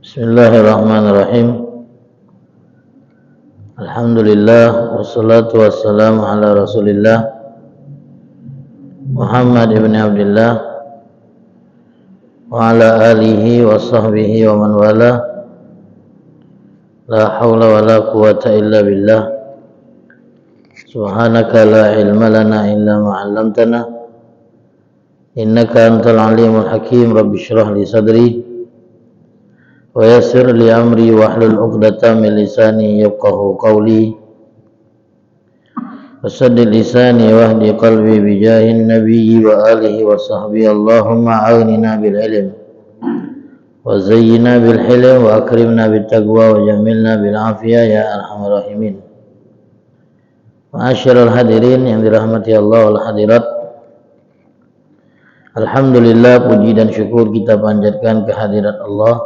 Bismillahirrahmanirrahim. Alhamdulillah wassalatu wassalamu ala Rasulillah Muhammad ibn Abdullah wa ala alihi wa sahbihi wa man wala. La hawla wa la quwata illa billah. Subhanaka la ilma lana illa ma 'allamtana innaka antal alimul hakim. Rabbi shrah li sadri wa yassir li amri wahlul 'uqdatam min lisani yafqahu qawli wasaddid lisani wahdi qalbi bijahin nabiyyi wa alihi wa sahbihi. Allahumma a'inna bil ilm wa zayyina bil hilm wa akrimna bit taqwa wa jamilna bil afiyah ya arhamar rahimin. Ma'asyiral hadirin yang dirahmati Allah wal hadirat, alhamdulillah, puji dan syukur kita panjatkan kehadirat Allah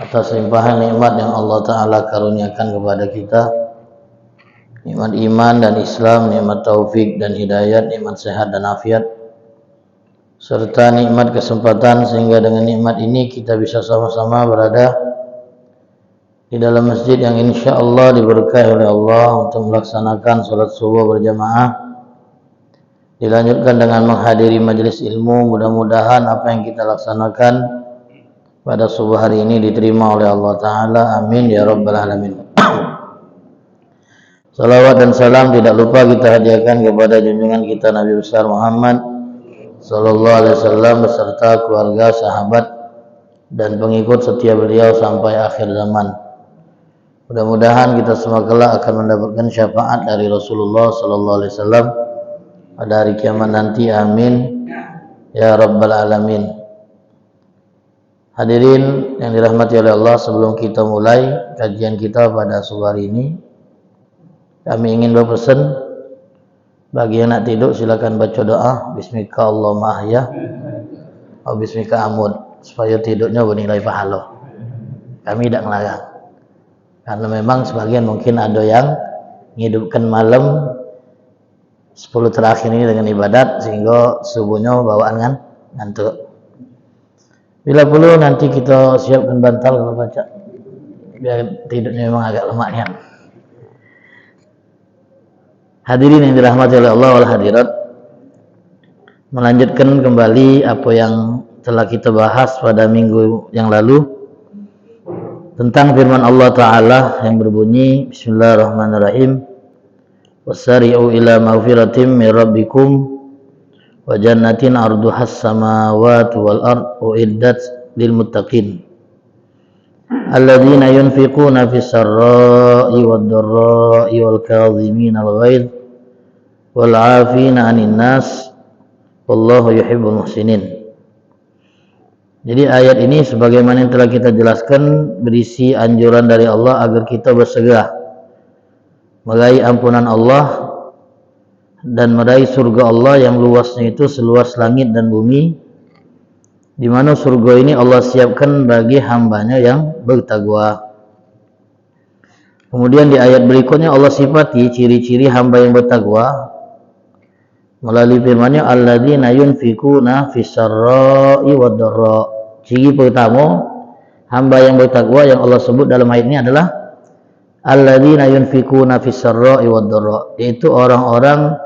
atas limpahan nikmat yang Allah Ta'ala karuniakan kepada kita. Nikmat iman dan Islam, nikmat taufik dan hidayat, nikmat sehat dan afiat, serta nikmat kesempatan sehingga dengan nikmat ini kita bisa sama-sama berada di dalam masjid yang insya Allah diberkahi oleh Allah untuk melaksanakan sholat subuh berjamaah. Dilanjutkan dengan menghadiri majelis ilmu. Mudah-mudahan apa yang kita laksanakan pada subuh hari ini diterima oleh Allah Ta'ala. Amin ya rabbal alamin. Salawat dan salam tidak lupa kita hadiahkan kepada junjungan kita Nabi besar Muhammad Sallallahu Alaihi Wasallam beserta keluarga, sahabat dan pengikut setia beliau sampai akhir zaman. Mudah-mudahan kita semua kelak akan mendapatkan syafaat dari Rasulullah Sallallahu Alaihi Wasallam pada hari kiamat nanti. Amin ya rabbal alamin. Hadirin yang dirahmati oleh Allah, sebelum kita mulai kajian kita pada subuh hari ini, kami ingin berpesan bagi yang nak tidur silakan baca doa bismika Allahumma ahya atau bismika amud supaya tidurnya bernilai pahala. Kami tidak melarang, karena memang sebagian mungkin ada yang menghidupkan malam 10 terakhir ini dengan ibadat sehingga subuhnya bawaan kan ngantuk. Bila perlu nanti kita siapkan bantal kalau baca, biar tidurnya memang agak lemaknya. Hadirin yang dirahmati oleh Allah wal hadirat, melanjutkan kembali apa yang telah kita bahas pada minggu yang lalu tentang firman Allah Ta'ala yang berbunyi Bismillahirrahmanirrahim, wasari'u ila maghfiratim min rabbikum wa jannatin arduhas samawati wal ard uiddat lil muttaqin alladzina yunfiquna fis sarra'i wad dharra'i wal kadhimina al ghaidh wal 'afina 'anil nas wallahu yuhibbul muhsinin. Jadi ayat ini sebagaimana yang telah kita jelaskan berisi anjuran dari Allah agar kita bersegera meraih ampunan Allah dan meraih surga Allah yang luasnya itu seluas langit dan bumi, di mana surga ini Allah siapkan bagi hambanya yang bertakwa. Kemudian di ayat berikutnya Allah sifati ciri-ciri hamba yang bertakwa melalui firman-Nya alladzina yunfikuna fis sarra'i wad dharra. Ciri pertama hamba yang bertakwa yang Allah sebut dalam ayat ini adalah alladzina yunfikuna fis sarra'i wad dharra, yaitu orang-orang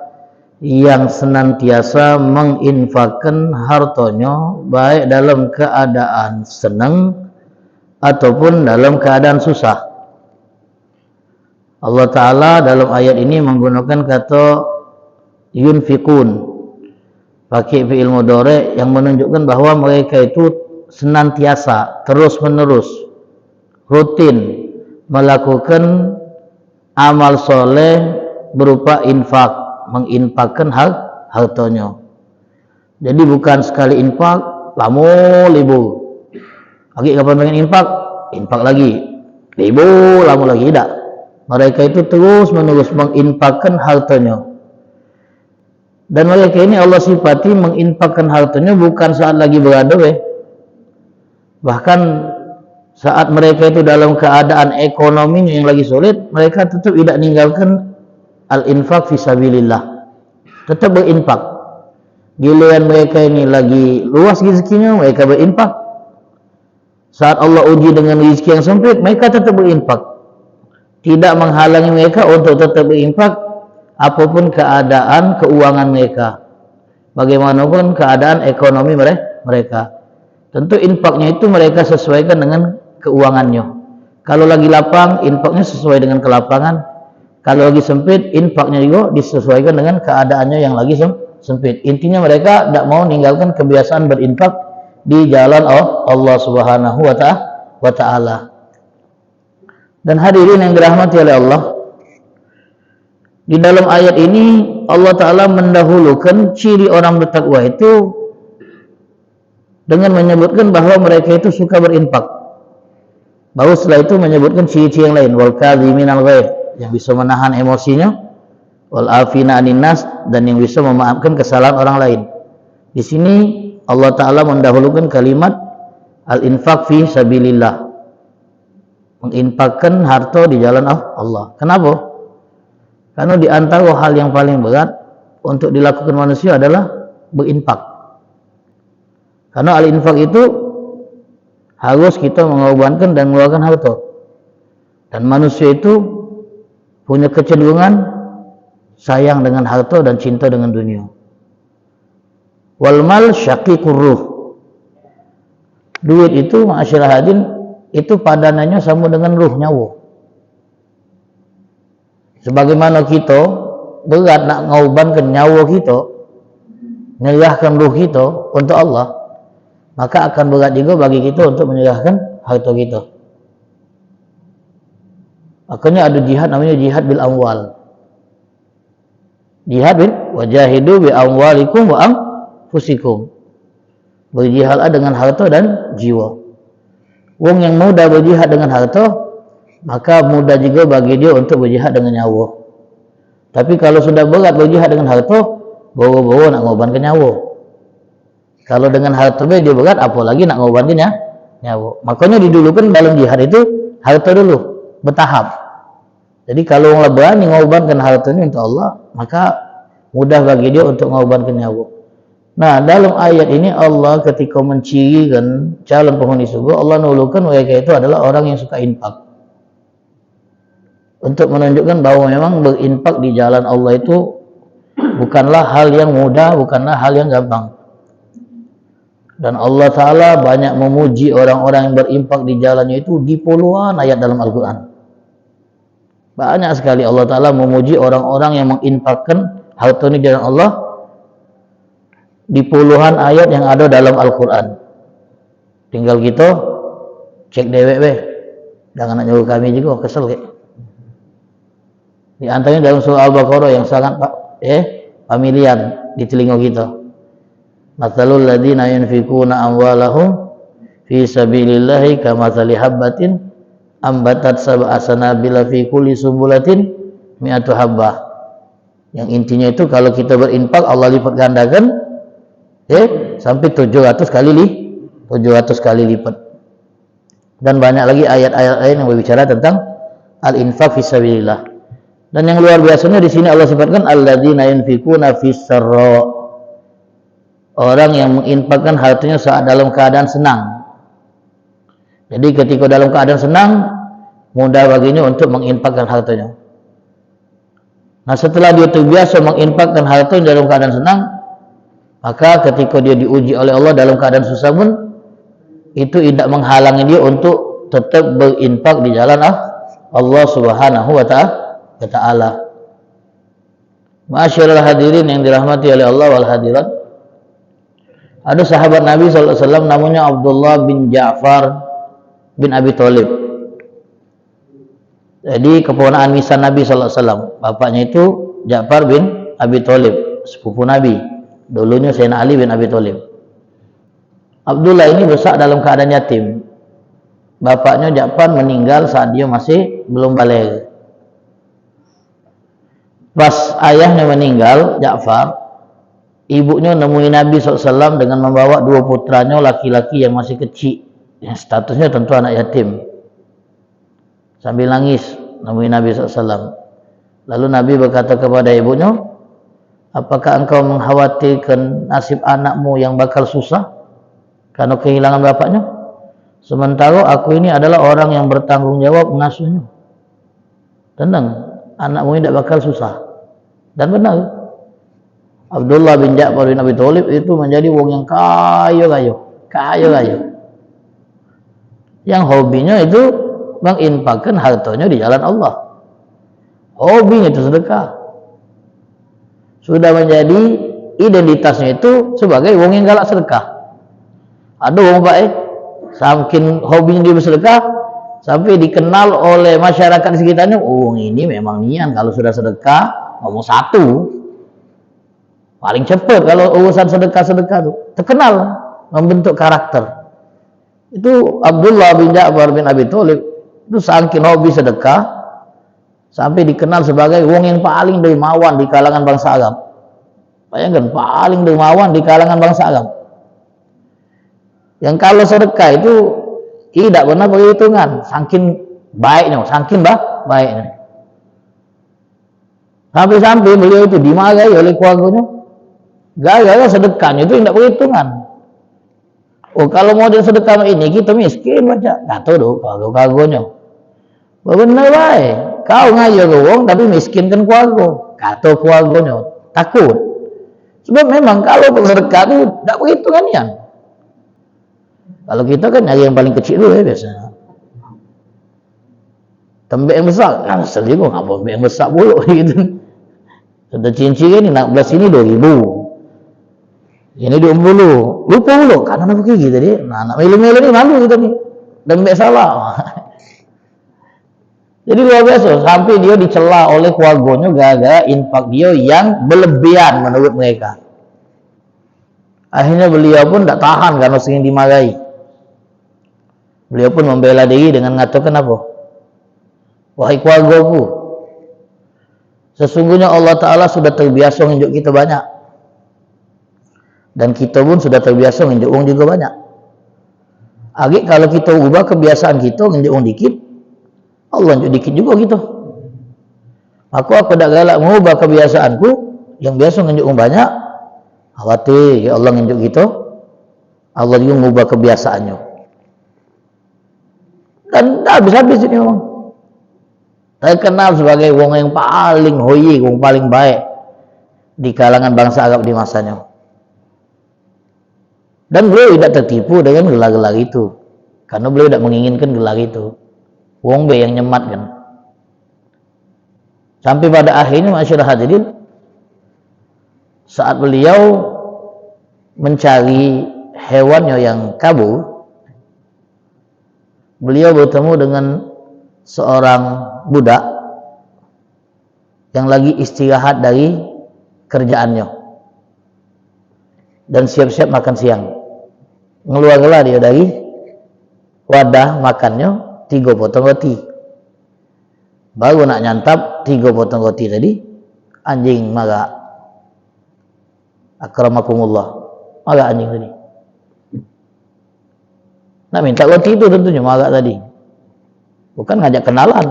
yang senantiasa menginfakkan hartanya baik dalam keadaan senang ataupun dalam keadaan susah. Allah Ta'ala dalam ayat ini menggunakan kata yunfikun pakai fi'il mudhari yang menunjukkan bahwa mereka itu senantiasa, terus menerus, rutin melakukan amal soleh berupa infak, menginfakkan hartanya. Jadi bukan sekali infak lama libur, lagi kapan pengen infak lagi libur lama lagi. Tidak, mereka itu terus menerus menginfakkan hartanya. Dan mereka ini Allah sifati menginfakkan hartanya bukan saat lagi berada, bahkan saat mereka itu dalam keadaan ekonominya yang lagi sulit, mereka tetap tidak meninggalkan al-infak fisabilillah, tetap berinfak. Giliran mereka ini lagi luas rezekinya, mereka berinfak. Saat Allah uji dengan rezeki yang sempit, mereka tetap berinfak. Tidak menghalangi mereka untuk tetap berinfak apapun keadaan keuangan mereka. Bagaimanapun keadaan ekonomi mereka. Tentu infaknya itu mereka sesuaikan dengan keuangannya. Kalau lagi lapang, infaknya sesuai dengan kelapangan. Kalau lagi sempit, infaknya juga disesuaikan dengan keadaannya yang lagi sempit. Intinya mereka tidak mau meninggalkan kebiasaan berinfak di jalan Allah Subhanahu wa Ta'ala. Dan hadirin yang dirahmati oleh Allah, di dalam ayat ini Allah Ta'ala mendahulukan ciri orang bertakwa itu dengan menyebutkan bahwa mereka itu suka berinfak. Baru setelah itu menyebutkan ciri-ciri yang lain, wal kadhiminal ghaidh, yang bisa menahan emosinya, wal afina 'anin nas, dan yang bisa memaafkan kesalahan orang lain. Di sini Allah Ta'ala mendahulukan kalimat al-infaq fi sabilillah, menginfakkan harta di jalan Allah. Kenapa? Karena di antara hal yang paling berat untuk dilakukan manusia adalah berinfak. Karena al-infak itu harus kita mengorbankan dan mengeluarkan harta. Dan manusia itu punya kecenderungan sayang dengan harta dan cinta dengan dunia. Wal mal syaqiqur ruh. Duit itu, ma'asyiral hadirin, itu padanannya sama dengan ruh, nyawa. Sebagaimana kita berat nak mengorbankan nyawa kita, menyerahkan ruh kita untuk Allah, maka akan berat juga bagi kita untuk menyerahkan harta kita. Makanya ada jihad namanya jihad bil amwal. Jihad bil wajahidu bi amwalikum wa anfusikum. Berjihadlah dengan harta dan jiwa. Wong yang mudah berjihad dengan harta, maka mudah juga bagi dia untuk berjihad dengan nyawa. Tapi kalau sudah berat berjihad dengan harta, bawa-bawa nak mengorbankan nyawa. Kalau dengan harta dia berat, apalagi nak mengorbankan nyawa. Makanya didulukan dalam jihad itu harta dulu, bertahap. Jadi kalau orang berani mengorbankan hartanya untuk Allah, maka mudah bagi dia untuk mengorbankan nyawa. Nah, dalam ayat ini Allah ketika mencirikan calon penghuni surga, Allah menulukan mereka itu adalah orang yang suka infak. Untuk menunjukkan bahwa memang berinfak di jalan Allah itu bukanlah hal yang mudah, bukanlah hal yang gampang. Dan Allah Ta'ala banyak memuji orang-orang yang berinfak di jalannya itu di puluhan ayat dalam Al-Quran. Banyak sekali Allah Ta'ala memuji orang-orang yang menginfakkan hartanya di jalan Allah di puluhan ayat yang ada dalam Al-Quran. Tinggal kita cek dewek be, jangan nak nyuruh kami juga, kesel kayak. Di antaranya dalam surah Al-Baqarah yang sangat familiar di telinga kita. Matsalul ladzina yunfikuna amwalahum fi sabilillahi kamatsali habbatin ambatat sab'a sanabila fi kulli sumbulatin mi'atu habbah. Yang intinya itu kalau kita berinfak Allah lipat gandakan sampai 700 kali lipat. Dan banyak lagi ayat-ayat lain yang berbicara tentang al-infaq fi sabilillah. Dan yang luar biasanya di sini Allah sifatkan alladzina yunfikuna fis sarra. Orang yang menginfakkan hartanya saat dalam keadaan senang. Jadi ketika dalam keadaan senang, mudah baginya untuk menginfakkan hartanya. Nah, setelah dia terbiasa menginfakkan hartanya dalam keadaan senang, maka ketika dia diuji oleh Allah dalam keadaan susah pun, itu tidak menghalangi dia untuk tetap berinfak di jalan Allah Subhanahu wa Ta'ala. Ma'asyiral hadirin yang dirahmati oleh Allah wal hadirat. Ada sahabat Nabi SAW namanya Abdullah bin Ja'far bin Abi Thalib. Jadi keponakan misan Nabi SAW. Bapaknya itu Ja'far bin Abi Thalib, sepupu Nabi. Dulunya Sayyidina Ali bin Abi Thalib. Abdullah ini besar dalam keadaan yatim. Bapaknya Ja'far meninggal saat dia masih belum baligh. Pas ayahnya meninggal, Ja'far, ibunya nemui Nabi SAW dengan membawa dua putranya laki-laki yang masih kecil, yang statusnya tentu anak yatim. Sambil nangis nemui Nabi SAW. Lalu Nabi berkata kepada ibunya, Apakah engkau mengkhawatirkan nasib anakmu yang bakal susah karena kehilangan bapaknya? Sementara aku ini adalah orang yang bertanggung jawab mengasuhnya. Tenang, anakmu ini tidak bakal susah. Dan benar, Abdullah bin Ja'far bin Abi Thalib itu menjadi wong yang kaya. Yang hobinya itu menginfakkan hartanya di jalan Allah. Hobinya itu sedekah. Sudah menjadi identitasnya itu sebagai wong yang galak sedekah. Ada wong baik, saking hobinya dia bersedekah, sampai dikenal oleh masyarakat di sekitarnya, oh ini memang nian kalau sudah sedekah, ngomong satu. Paling cepat kalau urusan sedekah-sedekah itu. Terkenal, membentuk karakter. Itu Abdullah bin Ja'far bin Abi Thalib, itu saking hobi sedekah, sampai dikenal sebagai wong yang paling dermawan di kalangan bangsa Arab. Bayangkan, paling dermawan di kalangan bangsa Arab. Yang kalau sedekah itu tidak pernah perhitungan, saking baiknya. Sampai-sampai beliau itu dimarahi oleh keluarganya. Gara-gara sedekahnya itu tidak perhitungan. Oh, kalau mau sedekah ini kita miskin baca. Tak tahu doh kalau keluarganya. Benar baik. Kau ngajar wong tapi miskinkan keluarga. Kata keluarganya takut. Sebab memang kalau bersedekah itu tidak perhitungannya. Kalau kita kan nyari yang paling kecil dulu ya biasanya. Tembek yang besar, asal juga ngapa tembek yang besar pula gitu. Sudah cincin ini nak belas ini 2.000. Ini 20. Lupa dulu karena apa kayak gitu dia. Nah, anak melu-melu ini malu kita nih. Tembek salah. Jadi luar biasa, sampai dia dicela oleh keluarganya gara-gara infak dia yang berlebihan menurut mereka. Akhirnya beliau pun tidak tahan karena sering dimarahi. Beliau pun membela diri dengan mengatakan apa? Wahai keluargaku, sesungguhnya Allah Ta'ala sudah terbiasa menunjuk kita banyak. Dan kita pun sudah terbiasa menunjuk uang juga banyak. Agak kalau kita ubah kebiasaan kita menunjuk uang dikit, Allah tunjuk dikit juga gitu. Maka aku tidak galak mengubah kebiasaanku yang biasa menunjuk banyak. Khawatir ya Allah menunjuk gitu, Allah juga mengubah kebiasaannya. Dan dah habis-habis ini memang. Terkenal sebagai wong yang paling hoyi, wong paling baik di kalangan bangsa Arab di masanya. Dan beliau tidak tertipu dengan gelar-gelar itu, karena beliau tidak menginginkan gelar itu. Wong be yang nyemat kan. Sampai pada akhirnya masyarakat hadirin, saat beliau mencari hewannya yang kabur, beliau bertemu dengan seorang budak yang lagi istirahat dari kerjaannya dan siap-siap makan siang. Ngeluarlah dia dari wadah makannya 3 potong roti. Baru nak nyantap 3 potong roti tadi, anjing marah. Akramakumullah, marah anjing tadi. Nak minta roti itu tentunya marah tadi. Bukan ngajak kenalan.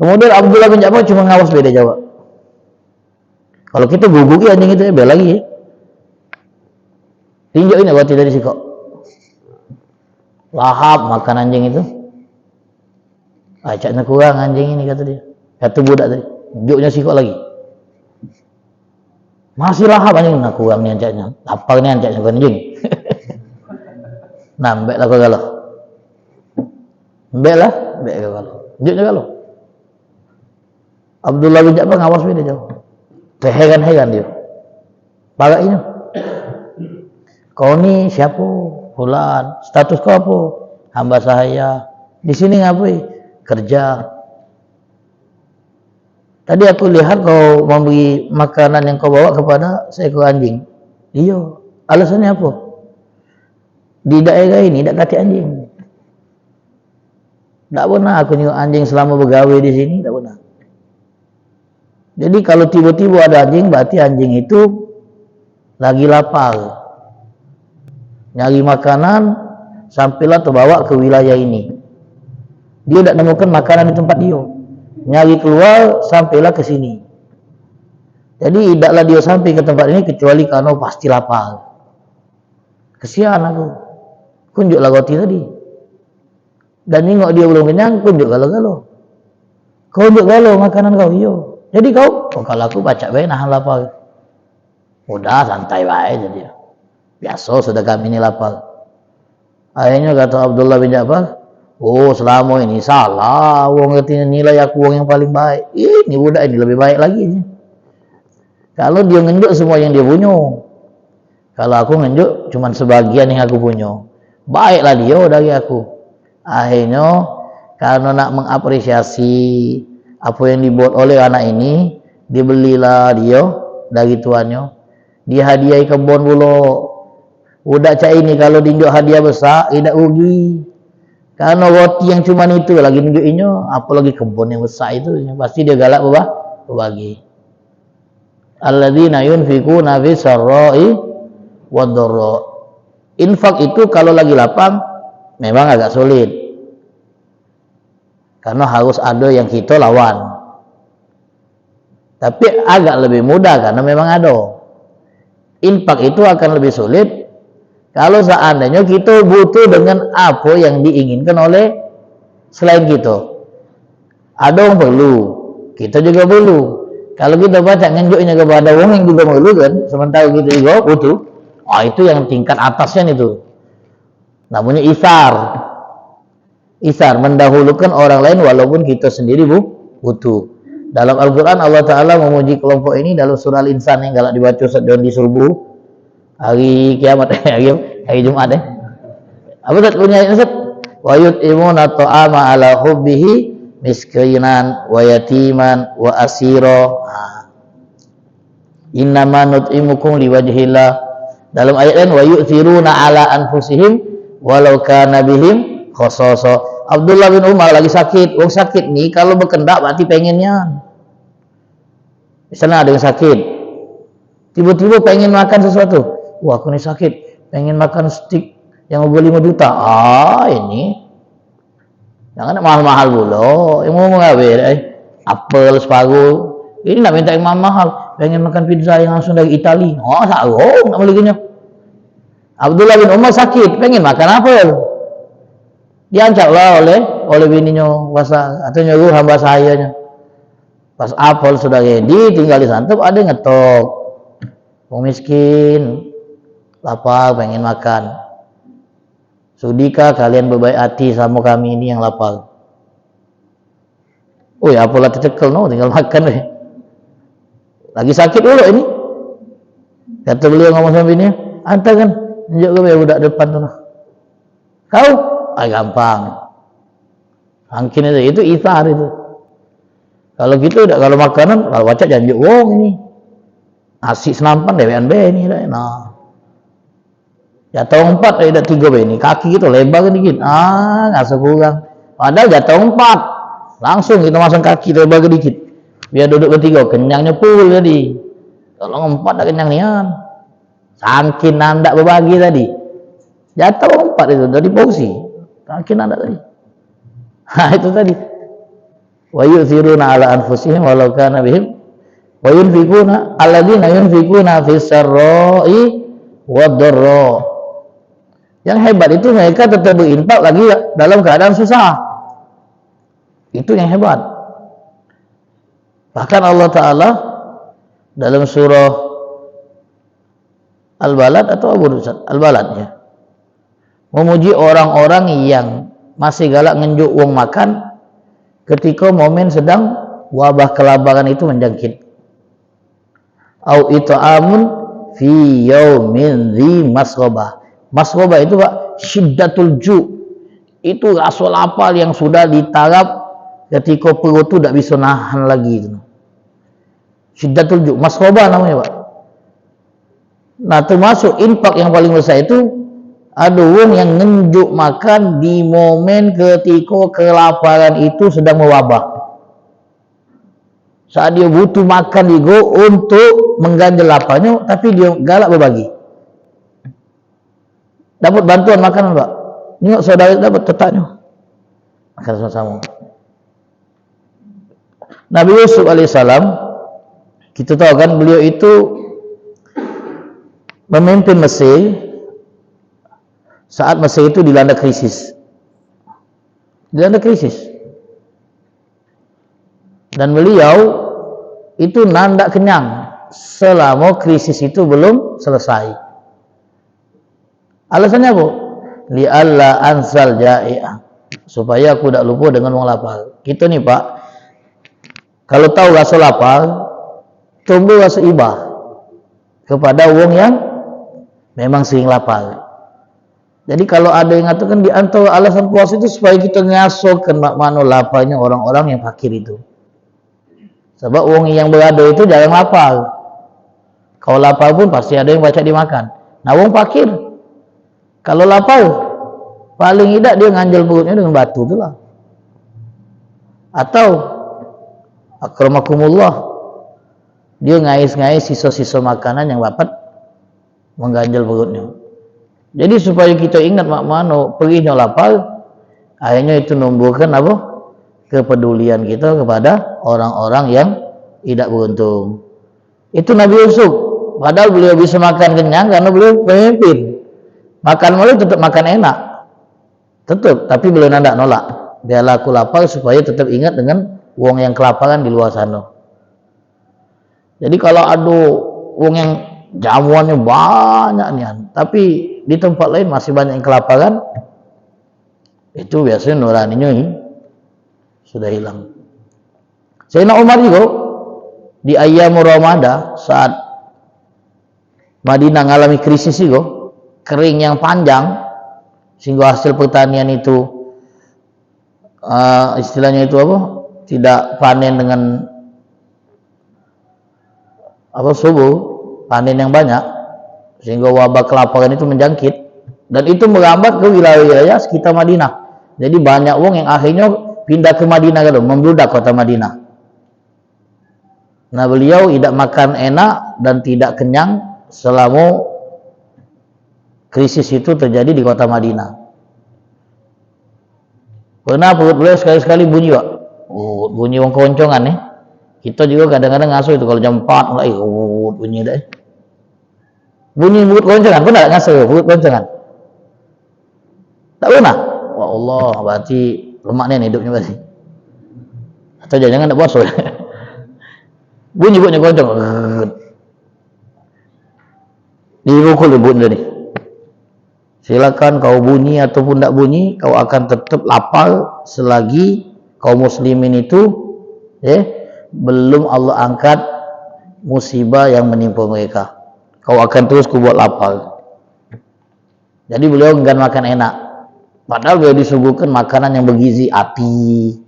Kemudian Abdullah bin Ja'far cuma ngawas beda jawab. Kalau kita guguki anjing itu bel lagi ya. Tinjau ini roti dari si kok. Lahap makan anjing itu. Acaknya kurang anjing ini kata dia. Kata budak tadi. Juknya sikok lagi. Masih lahap anjing. Nah kurang nih acaknya. Lapar nih acaknya bukan anjing. Nah mbak lah kau galau. Mbak kau galau. Juknya galau. Abdullah bin Ja'far ngawas beda jauh. Terheran-heran dia. Pakai ini. Kau ni siapa? Fulan, status kau apa? Hamba sahaya. Di sini ngapain? Kerja. Tadi aku lihat kau memberi makanan yang kau bawa kepada seekor anjing. Iya. Alasannya apa? Di daerah ini tidak kaki anjing. Tidak pernah aku nyuruh anjing selama bergawe di sini, tidak pernah. Jadi kalau tiba-tiba ada anjing, berarti anjing itu lagi lapar. Nyari makanan, sampailah terbawa ke wilayah ini. Dia tidak menemukan makanan di tempat dia. nyari keluar sampailah ke sini. Jadi tidaklah dia sampai ke tempat ini kecuali karena pasti lapar. Kesian aku. Kunjuklah roti tadi. Dan nengok dia belum kenyang, kunjuk galau-galau. Kunjuk galau makanan kau, iyo. Jadi kau, kalau aku baca baik nahan lapar. Udah santai baik jadi. Biasa sudah kami ini lapar. Akhirnya kata Abdullah bin Ja'far, oh selama ini salah, wong nilai aku wong yang paling baik. Ini budak ini lebih baik lagi. Kalau dia ngenjuk semua yang dia punya. Kalau aku ngenjuk cuma sebagian yang aku punya. Baiklah dia dari aku. Akhirnya karena nak mengapresiasi apa yang dibuat oleh anak ini, dibelilah dia dari tuannya. Dihadiahi kebun pula. Budak cak ini kalau diunjuk hadiah besar, tidak rugi. Karena roti yang cuma itu lagi nunjukinnya, apalagi kebun yang besar itu, pasti dia galak berbagi. Alladzina yunfikuna fi sarra'i wad-dharra. Infak itu kalau lagi lapang memang agak sulit. Karena harus ada yang kita lawan. Tapi agak lebih mudah karena memang ada. Infak itu akan lebih sulit kalau seandainya kita butuh dengan apa yang diinginkan oleh selain kita. Ada yang perlu, kita juga perlu. Kalau kita baca ngenjuknya kepada orang yang juga perlu kan, sementara kita juga butuh, itu yang tingkat atasnya itu. Namanya isar. Isar, mendahulukan orang lain walaupun kita sendiri butuh. Dalam Al-Quran Allah Ta'ala memuji kelompok ini dalam surah Al-Insan yang galak dibaca sedang di subuh hari kiamat, hari Jumat apa tak punya ini Ustaz? Wa yut'imuna ta'ama ala hubbihi miskinan wa yatiman wa asira. Innama nut'imukum liwajhillah. Dalam ayat lain wa yu'thiruna ala anfusihim walau kana bihim khasasa. Abdullah bin Umar lagi sakit. Wong sakit nih kalau berkendak berarti pengennya. Misalnya ada yang sakit, tiba-tiba pengen makan sesuatu. Wah, aku nih sakit, pengen makan steak yang harga 5 juta. Ini jangan mahal-mahal dulu. Yang mau ngawin, apel separuh. Ini nak minta yang mahal, pengen makan pizza yang langsung dari Itali. Sarung nak belinya. Abdullah bin Umar sakit, pengen makan apel. Diancamlah oleh bininya atau nyuruh hamba sayanya. Pas apel sudah ready, tinggal disantap, ada yang ngetok. Wong miskin, lapar, pengen makan. Sudikah kalian berbaik hati sama kami ini yang lapar? Oh ya, apalah tercekel, tinggal makan deh. Lagi sakit dulu ini. Kata beliau ngomong sama bininya, antar kan, tunjuk ke budak depan tuh. Kau? Gampang. Angkin itu ithar itu. Kalau gitu kalau makanan, kalau baca janji wong ini. Nasi senampan dewean be ini dah. Nah. Jatuh 4 ada 3 be ini. Kaki gitu lebar kan dikit. Enggak sekurang. Padahal jatuh 4. Langsung kita masang kaki lebar dikit. Biar duduk bertiga, kenyangnya full tadi. Kalau 4 dah kenyang nian. Saking nandak berbagi tadi. Jatuh 4 itu dari porsi. Saking nandak tadi. Itu tadi. Wa yu'thiruna ala anfusihim walau kana bihim wa yunfikuna alladzina yunfikuna fis sarra'i wad-dharra. Yang hebat itu mereka tetap berinfak lagi dalam keadaan susah. Itu yang hebat. Bahkan Allah Ta'ala dalam surah Al-Balad atau Al-Balad ya, memuji orang-orang yang masih galak ngenjuk uang makan ketika momen sedang wabah kelaparan itu menjangkit. Au it'amun fi yaumin dzi masghaba. Masghaba itu Pak syiddatul ju. Itu rasa lapar yang sudah ditarap ketika perut itu tidak bisa nahan lagi. Syiddatul ju, masghaba namanya Pak. Nah, termasuk infak yang paling besar itu ada orang yang ngenjuk makan di momen ketika kelaparan itu sedang mewabah. Saat dia butuh makan juga untuk mengganjal laparnya, tapi dia galak berbagi. Dapat bantuan makanan Pak. Ini saudara dapat tetapnya. Makan sama-sama. Nabi Yusuf alaihissalam, kita tahu kan beliau itu memimpin Mesir saat Mesir itu dilanda krisis. Dan beliau itu nandak kenyang selama krisis itu belum selesai. Alasannya apa? Li'alla ansal ja'i'ah, supaya aku tidak lupa dengan wong lapar. Kita nih Pak, kalau tahu rasa lapar, tumbuh rasa ibah kepada wong yang memang sering lapar. Jadi kalau ada yang mengatakan di antara alasan puasa itu supaya kita ngasokan makmano laparnya orang-orang yang fakir itu. Sebab wong yang berada itu jarang lapar. Kalau lapar pun pasti ada yang baca dimakan. Nah wong fakir, kalau lapar, paling tidak dia nganjel perutnya dengan batu itulah. Atau akramakumullah, dia ngais-ngais sisa-sisa makanan yang dapat mengganjal perutnya. Jadi supaya kita ingat makmano perihnya lapar, akhirnya itu numbuhkan apa? Kepedulian kita kepada orang-orang yang tidak beruntung. Itu Nabi Yusuf, padahal beliau bisa makan kenyang karena beliau pemimpin. Makan mulai tetap makan enak, tetap, tapi beliau tidak nolak. Biarlah aku lapar supaya tetap ingat dengan wong yang kelaparan di luar sana. Jadi kalau ada wong yang jamuannya banyak nih, tapi di tempat lain masih banyak yang kelaparan, itu biasanya nuraninya sudah hilang. Sayyidina Umar juga di ayam Ramadan saat Madinah mengalami krisis juga, kering yang panjang sehingga hasil pertanian itu istilahnya itu apa? Tidak panen dengan apa subur, panen yang banyak, sehingga wabah kelaparan itu menjangkit dan itu merambat ke wilayah-wilayah sekitar Madinah. Jadi banyak wong yang akhirnya pindah ke Madinah gitu, membludak kota Madinah. Nah beliau tidak makan enak dan tidak kenyang selama krisis itu terjadi di kota Madinah. Pernah perut beliau sekali-sekali bunyi Pak, bunyi wong keroncongan nih. Kita juga kadang-kadang ngasuh itu kalau jam 4 mulai bunyi deh. Bunyi mulut keroncongan, pernah nggak ngasuh mulut keroncongan? Tak pernah? Wah Allah, berarti lemaknya nih hidupnya berarti. Atau jangan-jangan tak puasa. Bunyi-bunyi keroncong. Dipukul ibu nih. Silakan kau bunyi ataupun tak bunyi, kau akan tetap lapar selagi kaum muslimin itu belum Allah angkat musibah yang menimpa mereka. Kau akan terus kubuat lapar. Jadi beliau enggan makan enak. Padahal beliau disuguhkan makanan yang bergizi, ati,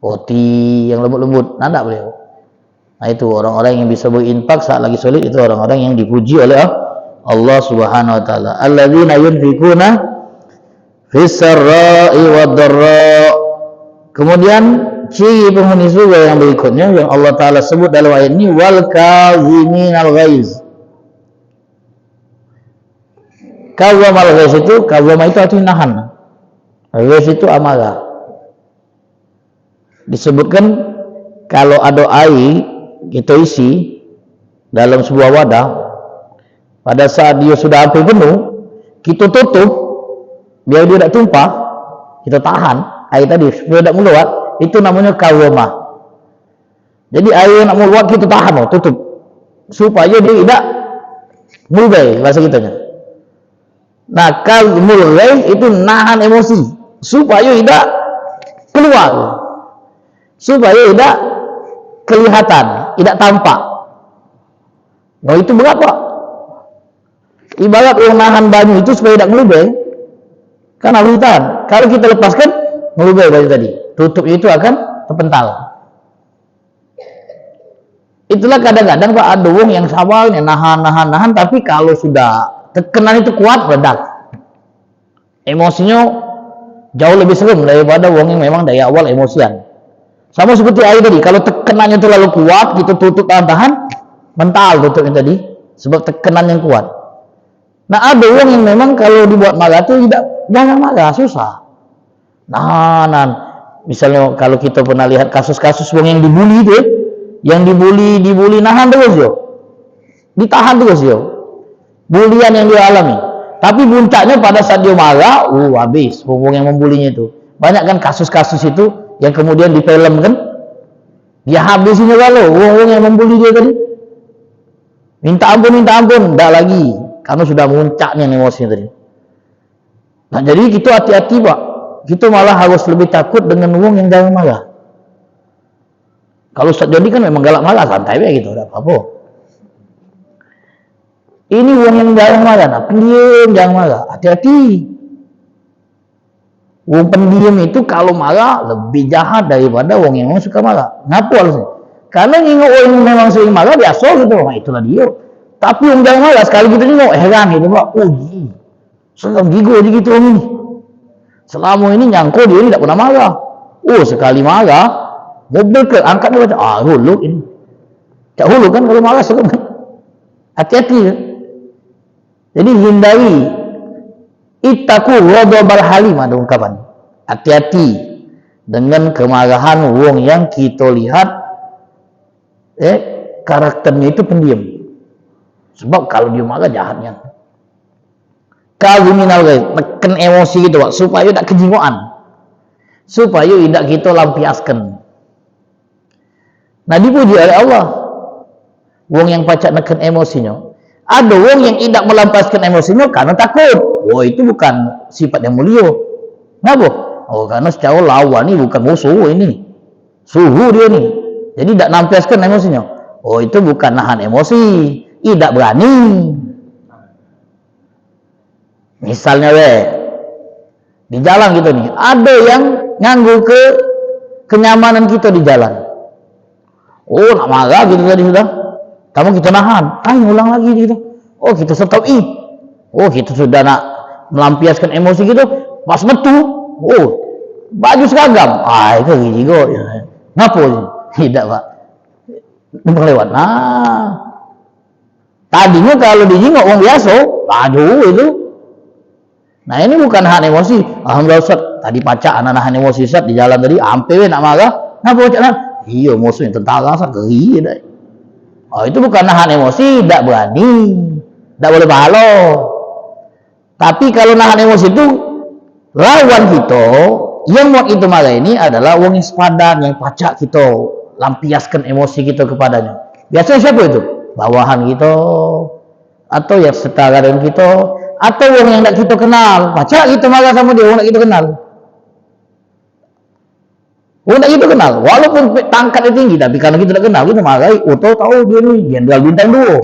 roti yang lembut-lembut. Nanda beliau. Nah itu orang-orang yang bisa berinfak saat lagi sulit, itu orang-orang yang dipuji oleh Allah Subhanahu wa taala. Alladzina yunfikuna fis sarra'i wad dharra. Kemudian ciri penghuni surga yang berikutnya yang Allah taala sebut dalam ayat ini, wal kaziminal ghaiz. Kazamal ghaiz itu, kazama itu artinya nahan. Ghaiz itu amarah. Disebutkan kalau ada air kita isi dalam sebuah wadah, pada saat dia sudah hampir penuh, kita tutup biar dia tidak tumpah, kita tahan air tadi supaya tidak meluap, itu namanya kawamah. Jadi air nak meluap kita tahan, tutup supaya dia tidak mulai bahasa kitanya. Nah kalau mulai itu nahan emosi supaya tidak keluar, supaya tidak kelihatan, tidak tampak. Nah itu berapa? Ibarat yang nahan banyu itu supaya tidak ngelubeng, kan harus ditahan. Kalau kita lepaskan, ngelubeng banyu tadi, tutup itu akan terpental. Itulah kadang-kadang Pak ada wong yang sabar, yang nahan, tapi kalau sudah tekanan itu kuat, meledak. Emosinya jauh lebih serem daripada wong yang memang dari awal emosian. Sama seperti air tadi, kalau tekanannya terlalu kuat, kita tutup tahan-tahan, mental tutupnya tadi, sebab tekanan yang kuat. Nah ada orang yang memang kalau dibuat marah itu jangan marah, susah. Nahan. Misalnya kalau kita pernah lihat kasus-kasus wong yang dibully itu, yang dibully nahan terus yo, ditahan terus yo, bulian yang dia alami. Tapi puncaknya pada saat dia marah, habis wong yang membulinya itu. Banyak kan kasus-kasus itu yang kemudian di film kan, dia habisinya kalau wong yang membuli dia tadi. Minta ampun, enggak lagi, karena sudah muncaknya emosinya tadi. Nah jadi kita hati-hati Pak, kita malah harus lebih takut dengan wong yang galak marah. Kalau Ustaz Jody kan memang galak marah, santai aja gitu, enggak apa-apa. Ini wong yang galak marah, nah pendiam jangan marah, hati-hati. Wong pendiam itu kalau marah lebih jahat daripada wong yang memang suka marah. Ngapa alasannya? Karena nengok orang memang sering marah biasa gitu, nah itulah dia. Tapi wong jangan marah sekali gitu nengok heran gitu Pak. Sekarang gigo aja gitu ini. Selama ini nyangkut dia ini tidak pernah marah. Sekali marah, mobil ke angkat dia baca, hulu ini. Cak hulu kan kalau marah suka. Hati-hati kan. Jadi hindari. Ittaqu ghadabal halim, ada ungkapan. Hati-hati dengan kemarahan wong yang kita lihat karakternya itu pendiam. Sebab kalau dia marah jahatnya. Kaziminal ghaidh, tekan emosi gitu Pak, supaya tidak kejiwaan. Supaya tidak kita lampiaskan. Nah dipuji oleh Allah. Wong yang pacak neken emosinya. Ada wong yang tidak melampiaskan emosinya karena takut. Itu bukan sifat yang mulia. Kenapa? Karena secara lawan ini bukan musuh ini. Suhu dia nih. Jadi tidak melampiaskan emosinya. Itu bukan nahan emosi. Tidak berani. Misalnya di jalan gitu nih, ada yang nganggu kenyamanan kita di jalan. Nak marah gitu tadi sudah. Kamu kita nahan, ngulang lagi gitu. Kita stop kita sudah nak melampiaskan emosi gitu, pas metu, baju seragam, itu gitu. Ngapa? Tidak Pak, numpang lewat. Nah, tadinya kalau dijingok orang biasa, laju itu. Nah ini bukan nahan emosi. Alhamdulillah Ustaz, tadi pacak anak nahan emosi Ustaz di jalan tadi, ampe nak marah, ngapa pacak nahan? Iya musuhnya tentara Ustaz, geri dah. Itu bukan nahan emosi, tidak berani, tidak boleh pahala. Tapi kalau nahan emosi itu lawan kita yang mau itu marah ini adalah wong yang sepadan, yang pacak kita lampiaskan emosi kita kepadanya. Biasanya siapa itu? Bawahan kita, atau yang setara dengan kita, atau wong yang tidak kita kenal. Pacak kita marah sama dia, wong yang kita kenal. Tidak kita kenal, walaupun pangkatnya tinggi, tapi karena kita tidak kenal, kita marahi. Tahu dia ni jenderal bintang 2.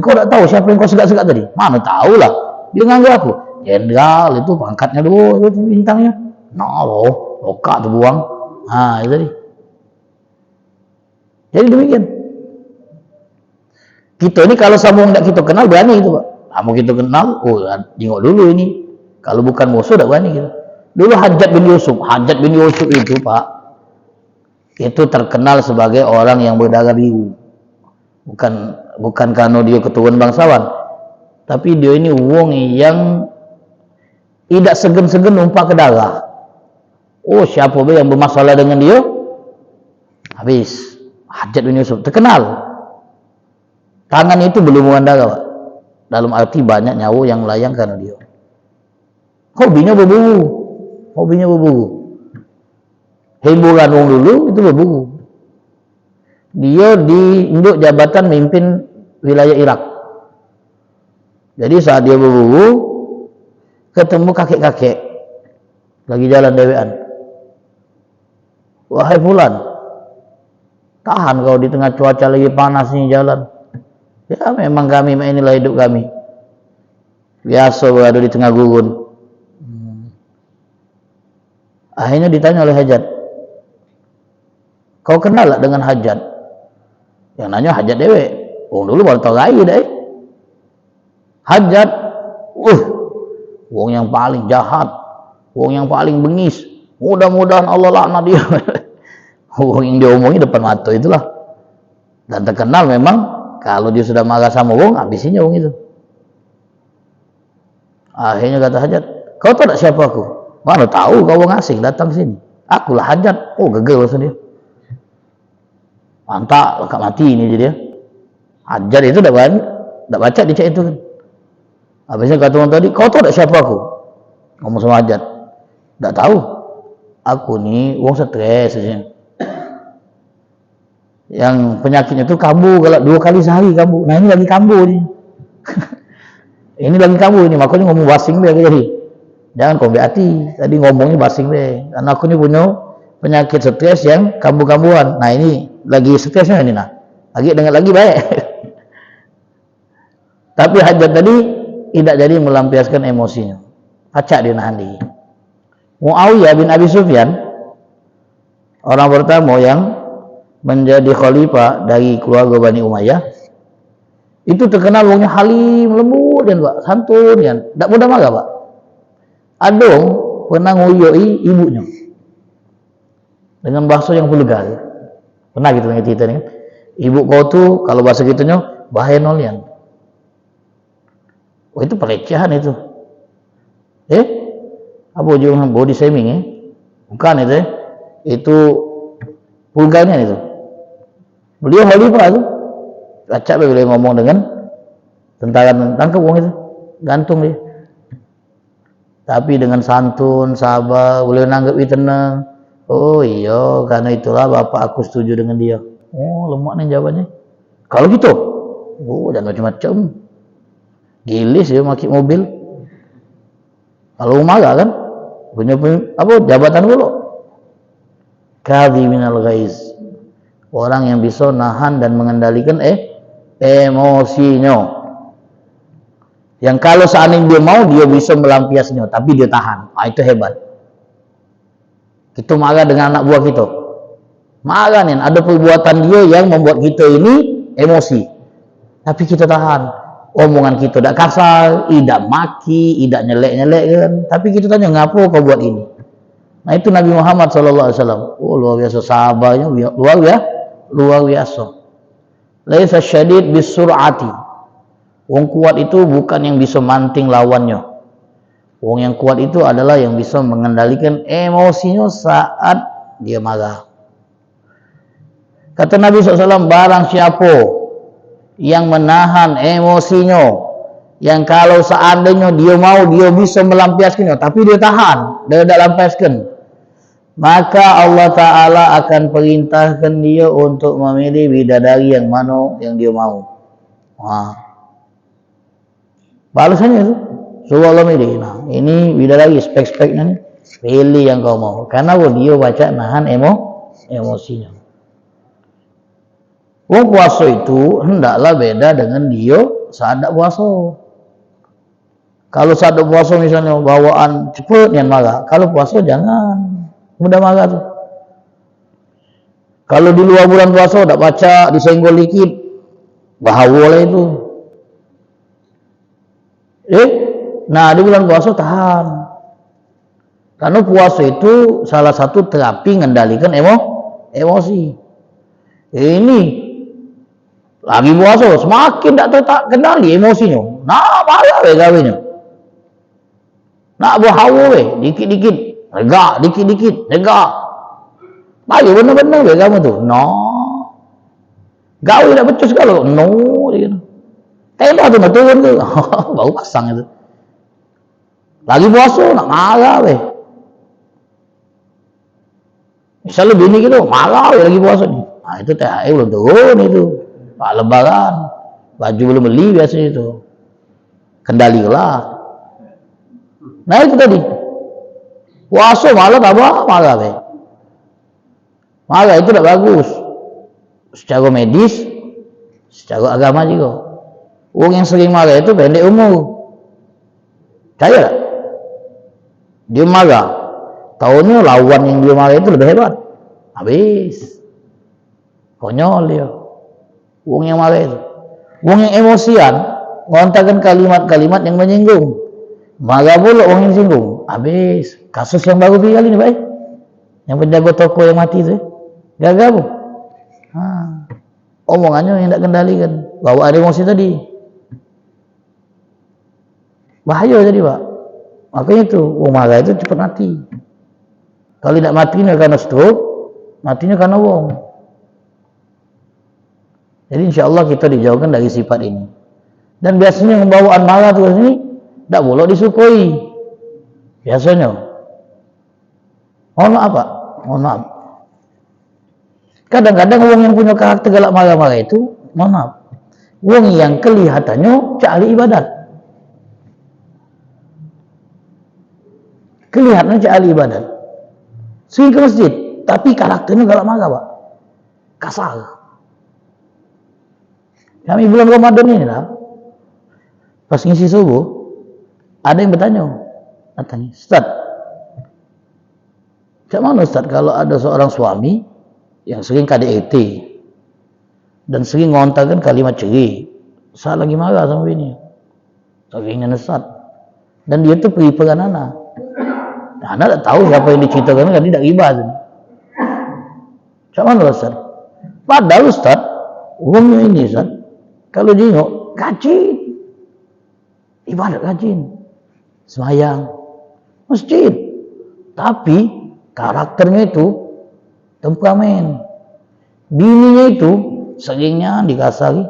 Kau tak tahu siapa yang kau segat-segat tadi? Mana tahu lah, dia nganggap aku jenderal itu pangkatnya 2, itu bintangnya. Lokak tu buang. Itu tadi. Jadi demikian. Kita ini kalau sama tidak kita kenal berani itu Pak. Mau kita kenal, tengok dulu ini. Kalau bukan musuh tidak berani gitu. Dulu Hajjaj bin Yusuf itu Pak, itu terkenal sebagai orang yang berdarah biru. Bukan karena dia keturunan bangsawan, tapi dia ini wong yang tidak segan-segan numpah ke darah. Siapa yang bermasalah dengan dia, habis. Hajjaj bin Yusuf terkenal. Tangannya itu berlumuran darah Pak. Dalam arti banyak nyawa yang melayang karena dia. Hobinya berburu. Hiburan wong dulu itu berburu. Dia diinduk jabatan mimpin wilayah Irak. Jadi saat dia berburu, ketemu kakek-kakek lagi jalan dewean. Wahai fulan, tahan kau di tengah cuaca lagi panas ini jalan. Ya memang kami, inilah hidup kami. Biasa berada di tengah gurun. Akhirnya ditanya oleh Hajjaj, kau kenal tak dengan Hajjaj? Yang nanya Hajjaj dewe. Dulu baru tahu gai deh. Hajjaj, wong yang paling jahat, wong yang paling bengis. Mudah-mudahan Allah laknat dia. Wong yang diomongi depan mata itulah. Dan terkenal memang kalau dia sudah marah sama wong, habisinya wong itu. Akhirnya kata Hajjaj, kau tahu tak siapa aku? Mana tahu kau wong asing datang sini. Akulah hajat. Oh, gagal bahasa dia. Mantap, lekat mati ini jadi dia. Hajat itu dah baca di chat itu kan. Habisnya kata orang tadi, kau tahu tak siapa aku? Ngomong sama hajat. Tak tahu. Aku ni orang stres saja. Yang penyakitnya tu kambuh, kalau 2 kali sehari kambuh. Nah, ini lagi kambuh ni. Ini lagi kambuh ni, makanya ngomong basing dia jadi. Jangan kau ambil hati. Tadi ngomongnya basing dia. Karena aku ni punya penyakit stres yang kambuh-kambuhan. Nah, ini lagi stresnya ini nah. Lagi dengar lagi baik. Tapi hajat tadi tidak jadi melampiaskan emosinya. Acak dia nahan diri. Muawiyah bin Abi Sufyan, orang pertama yang menjadi khalifah dari keluarga Bani Umayyah, itu terkenal orangnya halim, lembut dan Pak, santun kan, tak mudah marah Pak. Adong pernah nguyoi ibunya dengan bahasa yang vulgar. Pernah gitu cerita ni kan. Ibu kau tu kalau bahasa gitunya bahaya nolian. Oh, itu pelecehan itu. Apa ujung body shaming Bukan itu Itu vulgarnya itu. Beliau khalifah itu. Acak boleh ngomong dengan tentara, tangkap uang itu. Gantung dia. Tapi dengan santun, sabar, boleh nanggapi tenang. Oh iya, karena itulah bapak aku setuju dengan dia. Oh, lemak nih jawabannya. Kalau gitu, oh jangan macam-macam. Gilis ya maki mobil. Kalau marah kan, punya apa jabatan dulu. Kadhiminal ghaiz. Orang yang bisa nahan dan mengendalikan emosinya. Yang kalau seandainya dia mau, dia bisa melampiasnya, tapi dia tahan. Itu hebat. Kita marah dengan anak buah kita. Marah nih, ada perbuatan dia yang membuat kita ini emosi. Tapi kita tahan. Omongan kita tidak kasar, tidak maki, tidak nyelek-nyelek kan. Tapi kita tanya, ngapa kau buat ini? Nah, itu Nabi Muhammad SAW. Oh, luar biasa sabarnya, luar biasa. Laisa syadid bisur'ati. Wong kuat itu bukan yang bisa manting lawannya. Wong yang kuat itu adalah yang bisa mengendalikan emosinya saat dia marah. Kata Nabi SAW, barang siapa yang menahan emosinya, yang kalau seandainya dia mau, dia bisa melampiaskannya, tapi dia tahan, dia tidak lampiaskan, maka Allah Ta'ala akan perintahkan dia untuk memilih bidadari yang mana yang dia mau. Balasannya itu suruh Allah milih. Nah, ini bidadari spek-speknya nih, pilih yang kau mau, karena dia baca nahan emosinya. Wong puasa itu hendaklah beda dengan dia saat tak puasa. Kalau saat tak puasa misalnya bawaan cepet yang marah, kalau puasa jangan mudah marah tuh. Kalau di luar bulan puasa tak baca disenggol dikit, bahawa lah itu. Nah di bulan puasa tahan. Karena puasa itu salah satu terapi mengendalikan emosi. Ini lagi puasa semakin tak kendali emosinya. Nak marah gawenya. Nak berhawa dikit-dikit, lega, dikit-dikit, lega. Bayu benar-benar kamu tu. No. Gawe tak becus kalau. No dia. Tembak tu nak turun tu. Baru pasang itu. Lagi puasa nak marah Misalnya bini gitu, marah lagi puasa ni. Nah, itu THR belum turun itu. Pak lebaran, baju belum beli biasanya itu. Kendalilah. Nah itu tadi. Puasa malah tak apa, marah Marah itu tak bagus. Secara medis, secara agama juga. Orang yang sering marah itu pendek umur. Percaya tak? Dia marah. Tahunya lawan yang dia marah itu lebih hebat. Habis. Konyol dia. Wong yang marah itu. Wong yang emosian melontarkan kalimat-kalimat yang menyinggung. Marah pula wong yang singgung. Habis. Kasus yang baru viral ini baik. Yang penjaga toko yang mati itu. Gagal pun. Omongannya yang tidak kendalikan. Bawa ada emosi tadi. Bahaya jadi Pak. Makanya itu, wong marah itu cepat mati. Kalau tidak matinya karena stroke, matinya karena wong. Jadi insya Allah kita dijauhkan dari sifat ini. Dan biasanya bawaan marah terus ini tidak boleh disukui. Biasanya. Mohon maaf Pak, mohon maaf. Kadang-kadang wong yang punya karakter galak marah-marah itu, mohon maaf, wong yang kelihatannya ahli ibadat. Kelihatannya ahli ibadat. Sering ke masjid, tapi karakternya galak marah Pak. Kasar. Kami bulan Ramadan ini lah, pas ngisi subuh, ada yang bertanya, Ustaz, cak mana Ustaz kalau ada seorang suami yang sering KDRT dan sering ngontarkan kalimat ceri, saya lagi marah sama bini, seringnya nesat, dan dia tuh pergi peran anak. Anak tak tahu siapa yang diceritakan, kan tidak ribah. Cak mana Ustaz? Padahal Ustaz, umumnya ini Ustaz, kalau jenguk, rajin, ibadat rajin, semayang, masjid, tapi karakternya itu temperamen. Bininya itu seringnya dikasari,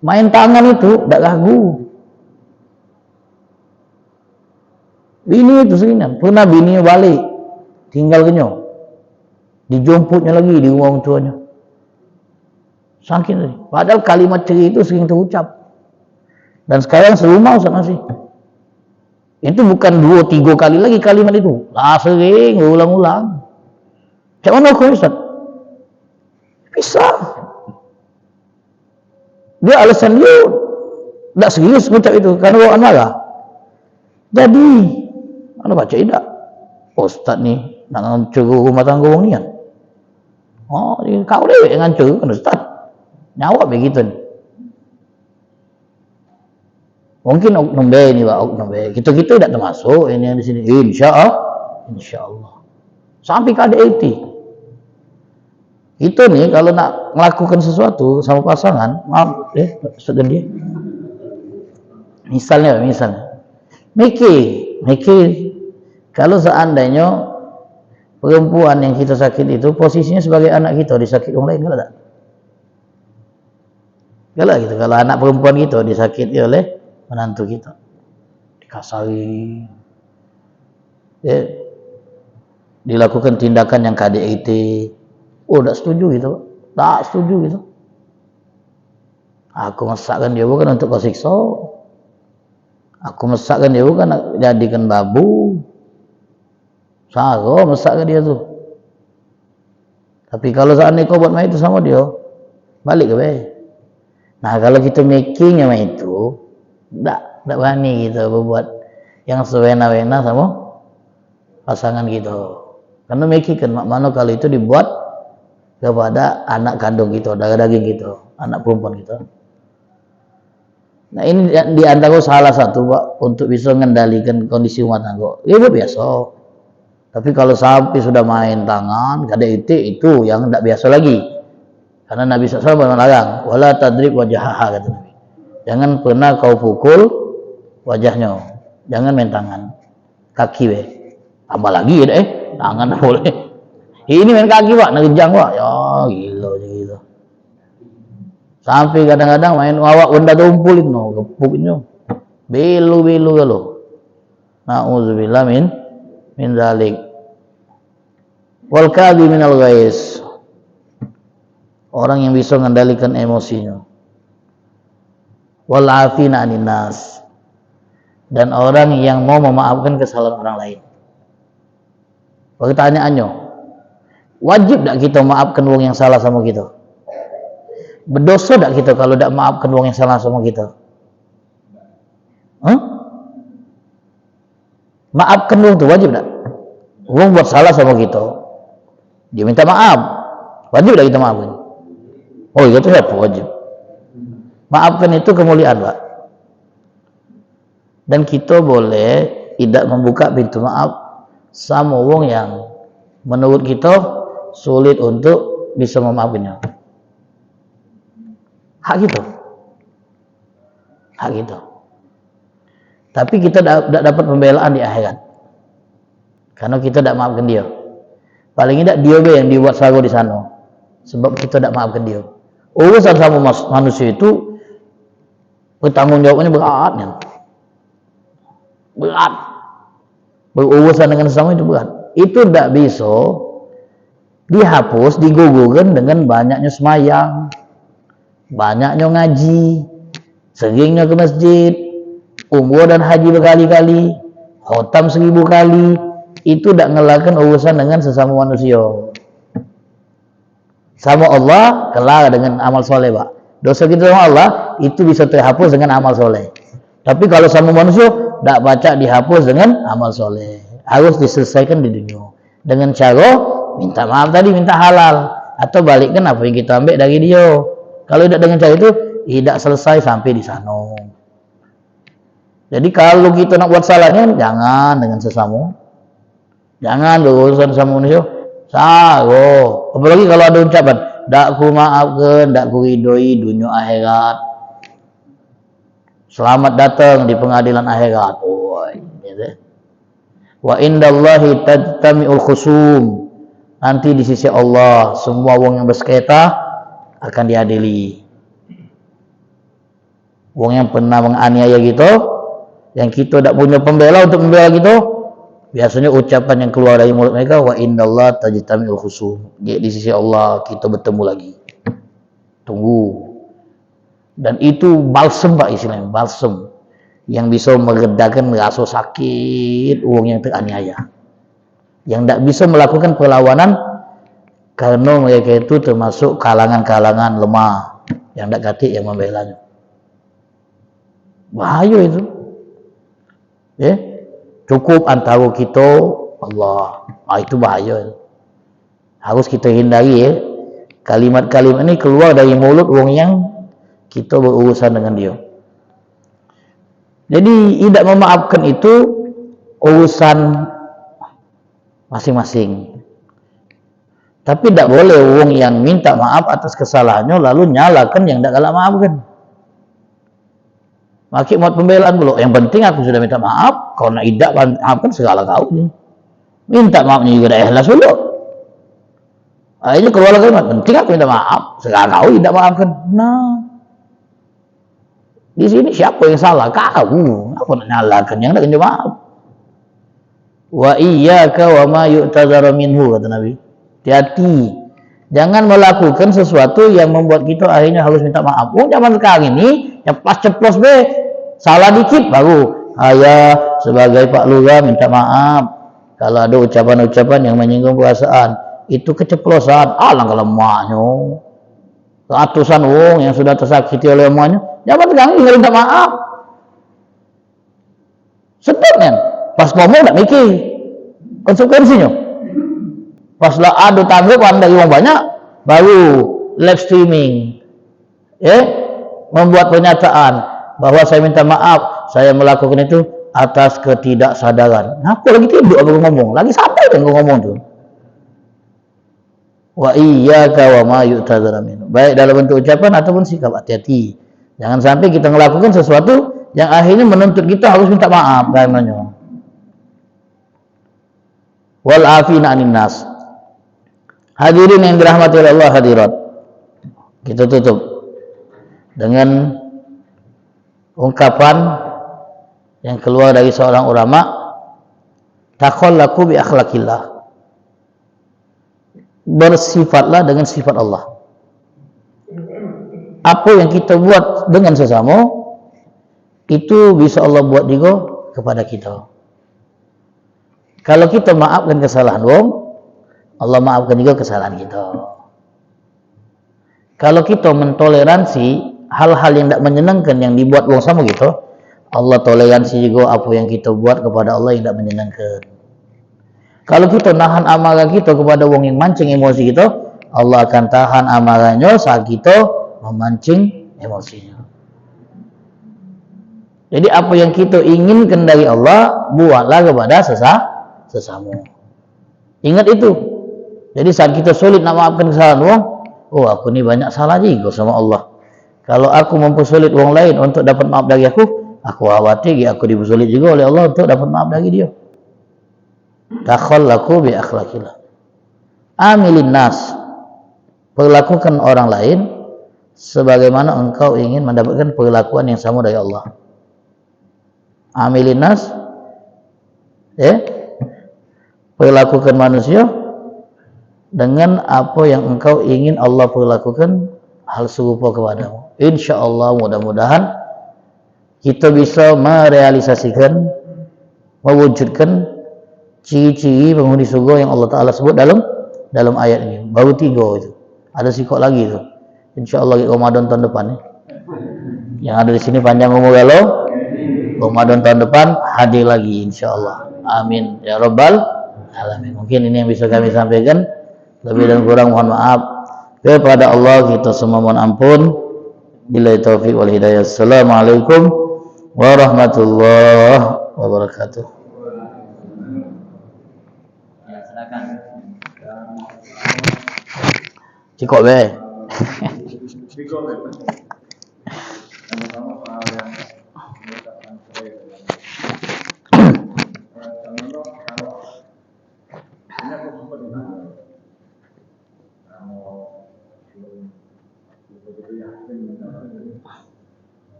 main tangan itu tidak ragu. Bini itu seringnya, pernah bininya balik, tinggal kenyo, dijemputnya lagi di rumah orang tuanya. Saking tadi. Padahal kalimat ceri itu sering terucap. Dan sekarang serumah Ustaz masih. Itu bukan 2-3 kali lagi kalimat itu. Lah sering, ulang-ulang. Cak mana kau Ustaz? Bisa. Dia alasan dia tidak serius mengucap itu karena bawaan marah. Jadi, anda baca tidak? Ustaz nih nak ngancur rumah tangga orang ni kan. Oh, kau deh yang ngancur kan Ustaz. Nyawa begitu nih. Mungkin oknum B ini Pak, oknum B. Kita tidak termasuk ini yang di sini. Insya Allah. Sampai KDRT. Itu nih kalau nak melakukan sesuatu sama pasangan, maaf, sudah dia. Misalnya, mikir. Kalau seandainya perempuan yang kita sakit itu posisinya sebagai anak kita disakit orang lain, kalau tak? Kalau gitu, kalau anak perempuan kita disakiti oleh menantu kita, dikasari, dilakukan tindakan yang KDRT, tak setuju gitu, tak setuju gitu. Aku mesakkan dia bukan untuk kau siksa, aku mesakkan dia bukan jadikan babu, saro mesakkan dia tuh. Tapi kalau seandainya kau buat main itu sama dia, balik ke baik. Nah kalau kita making sama itu, tak berani gitu berbuat yang sewena-wena sama pasangan gitu. Karena making kan mana kalau itu dibuat kepada anak kandung gitu, darah daging gitu, anak perempuan gitu. Nah ini di antara salah satu Pak untuk bisa mengendalikan kondisi rumah tangga. Itu biasa. Tapi kalau sampai sudah main tangan, KDRT itu yang tidak biasa lagi. Karena Nabi SAW melarang, wala tadrib wajahaha kata Nabi. Jangan pernah kau pukul wajahnya. Jangan main tangan. Kaki be. Tambah lagi ya tangan boleh. Ini main kaki Pak, nerjang Pak. Ya gila gitu. Sampai kadang-kadang main awak benda tumpulin no, gepuknya. Belu kalau. Nauzubillah min zalik. Wal kadhiminal ghaiz. Orang yang bisa mengendalikan emosinya. Wal afina 'anin nas. Dan orang yang mau memaafkan kesalahan orang lain. Pertanyaannya, wajib tak kita maafkan orang yang salah sama kita? Berdosa tak kita kalau tak maafkan orang yang salah sama kita? Maafkan orang itu wajib tak? Orang buat salah sama kita, dia minta maaf, wajib tak kita maafkan? Oh itu siapa wajib. Maafkan itu kemuliaan Pak. Dan kita boleh tidak membuka pintu maaf sama wong yang menurut kita sulit untuk bisa memaafkannya. Hak kita. Hak kita. Tapi kita tidak dapat pembelaan di akhirat. Karena kita tidak maafkan dia. Paling tidak dia yang dibuat sago di sana. Sebab kita tidak maafkan dia. Urusan sama manusia itu bertanggung jawabnya beratnya. Berat. Berurusan dengan sesama itu berat. Itu tidak bisa dihapus, digugurkan dengan banyaknya semayang, banyaknya ngaji, seringnya ke masjid, umroh dan haji berkali-kali, khotam 1000 kali. Itu tidak ngelakukan urusan dengan sesama manusia. Sama Allah kelar dengan amal soleh, Pak. Dosa kita sama Allah itu bisa terhapus dengan amal soleh. Tapi kalau sama manusia tidak baca dihapus dengan amal soleh. Harus diselesaikan di dunia dengan cara minta maaf tadi, minta halal, atau balikkan apa yang kita ambil dari dia. Kalau tidak dengan cara itu tidak selesai sampai di sana. Jadi kalau kita nak buat salahnya jangan dengan sesama. Jangan berurusan sama manusia. Sago. Apalagi kalau ada ucapan, "Dak ku maafkan, dak ku ridhoi dunia akhirat. Selamat datang di pengadilan akhirat." Gitu. Wa indallahi tajtami'ul khusum. Nanti di sisi Allah semua wong yang bersengketa akan diadili. Wong yang pernah menganiaya gitu, yang kita tidak punya pembela untuk membela gitu, biasanya ucapan yang keluar dari mulut mereka, wa indallahi tajtami'ul khusum. Di sisi Allah kita bertemu lagi. Tunggu. Dan itu balsem, Pak, istilahnya balsem yang bisa meredakan rasa sakit wong yang teraniaya, yang tidak bisa melakukan perlawanan karena mereka itu termasuk kalangan-kalangan lemah yang tidak katik yang membelanya. Bahaya itu. Ya, cukup antara kita Allah. Itu bahaya. Harus kita hindari ya. Kalimat-kalimat ini keluar dari mulut wong yang kita berurusan dengan dia. Jadi tidak memaafkan itu urusan masing-masing. Tapi tidak boleh wong yang minta maaf atas kesalahannya lalu nyalakan yang tidak galak maafkan. Maki mau pembelaan dulu. Yang penting aku sudah minta maaf. Kalau nak tidak maafkan segala kau ni. Minta maafnya juga dah ikhlas dulu. Akhirnya keluar kalimat, penting aku minta maaf. Segala kau tidak maafkan. Nah, di sini siapa yang salah? Kau. Aku nak nyalakan yang nak minta maaf. Wa iyyaka wa ma yu'tadzara minhu, kata Nabi. Hati-hati. Jangan melakukan sesuatu yang membuat kita akhirnya harus minta maaf. Zaman sekarang ini yang pas ceplos be, salah dikit baru ayah sebagai Pak Lurah minta maaf kalau ada ucapan-ucapan yang menyinggung perasaan. Itu keceplosan. Alangkah lemahnya. Ratusan wong yang sudah tersakiti oleh emaknya, zaman sekarang ini minta maaf. Sedap kan? Pas ngomong tak mikir konsekuensinya. Pas lah ada tanggapan dari orang banyak, baru live streaming, membuat pernyataan bahwa saya minta maaf, saya melakukan itu atas ketidaksadaran. Nah, aku lagi tidur aku ngomong, lagi santai kan aku ngomong tuh. Wa iyyaka wa ma yu'tadzara minhu. Baik dalam bentuk ucapan ataupun sikap, hati-hati. Jangan sampai kita melakukan sesuatu yang akhirnya menuntut kita harus minta maaf namanya. Wal afina 'anil nas. Hadirin yang dirahmati oleh Allah, hadirat. Kita tutup dengan ungkapan yang keluar dari seorang ulama, takhallaku bi akhlaqillah. Bersifatlah dengan sifat Allah. Apa yang kita buat dengan sesama itu bisa Allah buat juga kepada kita. Kalau kita maafkan kesalahan wong, Allah maafkan juga kesalahan kita. Kalau kita mentoleransi hal-hal yang tidak menyenangkan yang dibuat wong sama kita, Allah toleransi juga apa yang kita buat kepada Allah yang tidak menyenangkan. Kalau kita nahan amarah kita kepada wong yang mancing emosi kita, Allah akan tahan amarahnya saat kita memancing emosinya. Jadi apa yang kita inginkan dari Allah, buatlah kepada sesama. Ingat itu. Jadi saat kita sulit nak maafkan kesalahan wong, oh aku ni banyak salah juga sama Allah. Kalau aku mempersulit wong lain untuk dapat maaf dari aku khawatir aku dipersulit juga oleh Allah untuk dapat maaf dari dia. Takhallaku bi akhlaqillah. Amilin nas, perlakukan orang lain sebagaimana engkau ingin mendapatkan perlakuan yang sama dari Allah. Amilin nas, ya, perlakukan manusia dengan apa yang engkau ingin Allah perlakukan hal serupa kepadamu. Insya Allah mudah-mudahan kita bisa merealisasikan, mewujudkan ciri-ciri penghuni surga yang Allah Ta'ala sebut dalam ayat ini. Baru 3 itu. Ada sikok lagi itu. Insya Allah Ramadan tahun depan ya. Yang ada di sini panjang umur kalau Ramadan tahun depan hadir lagi insya Allah. Amin ya Rabbal Alamin. Mungkin ini yang bisa kami sampaikan. Lebih dan kurang mohon maaf. Kepada Allah kita semua mohon ampun. Billahi taufiq wal hidayah. Assalamualaikum warahmatullahi wabarakatuh. Ya, silakan. Cikok be.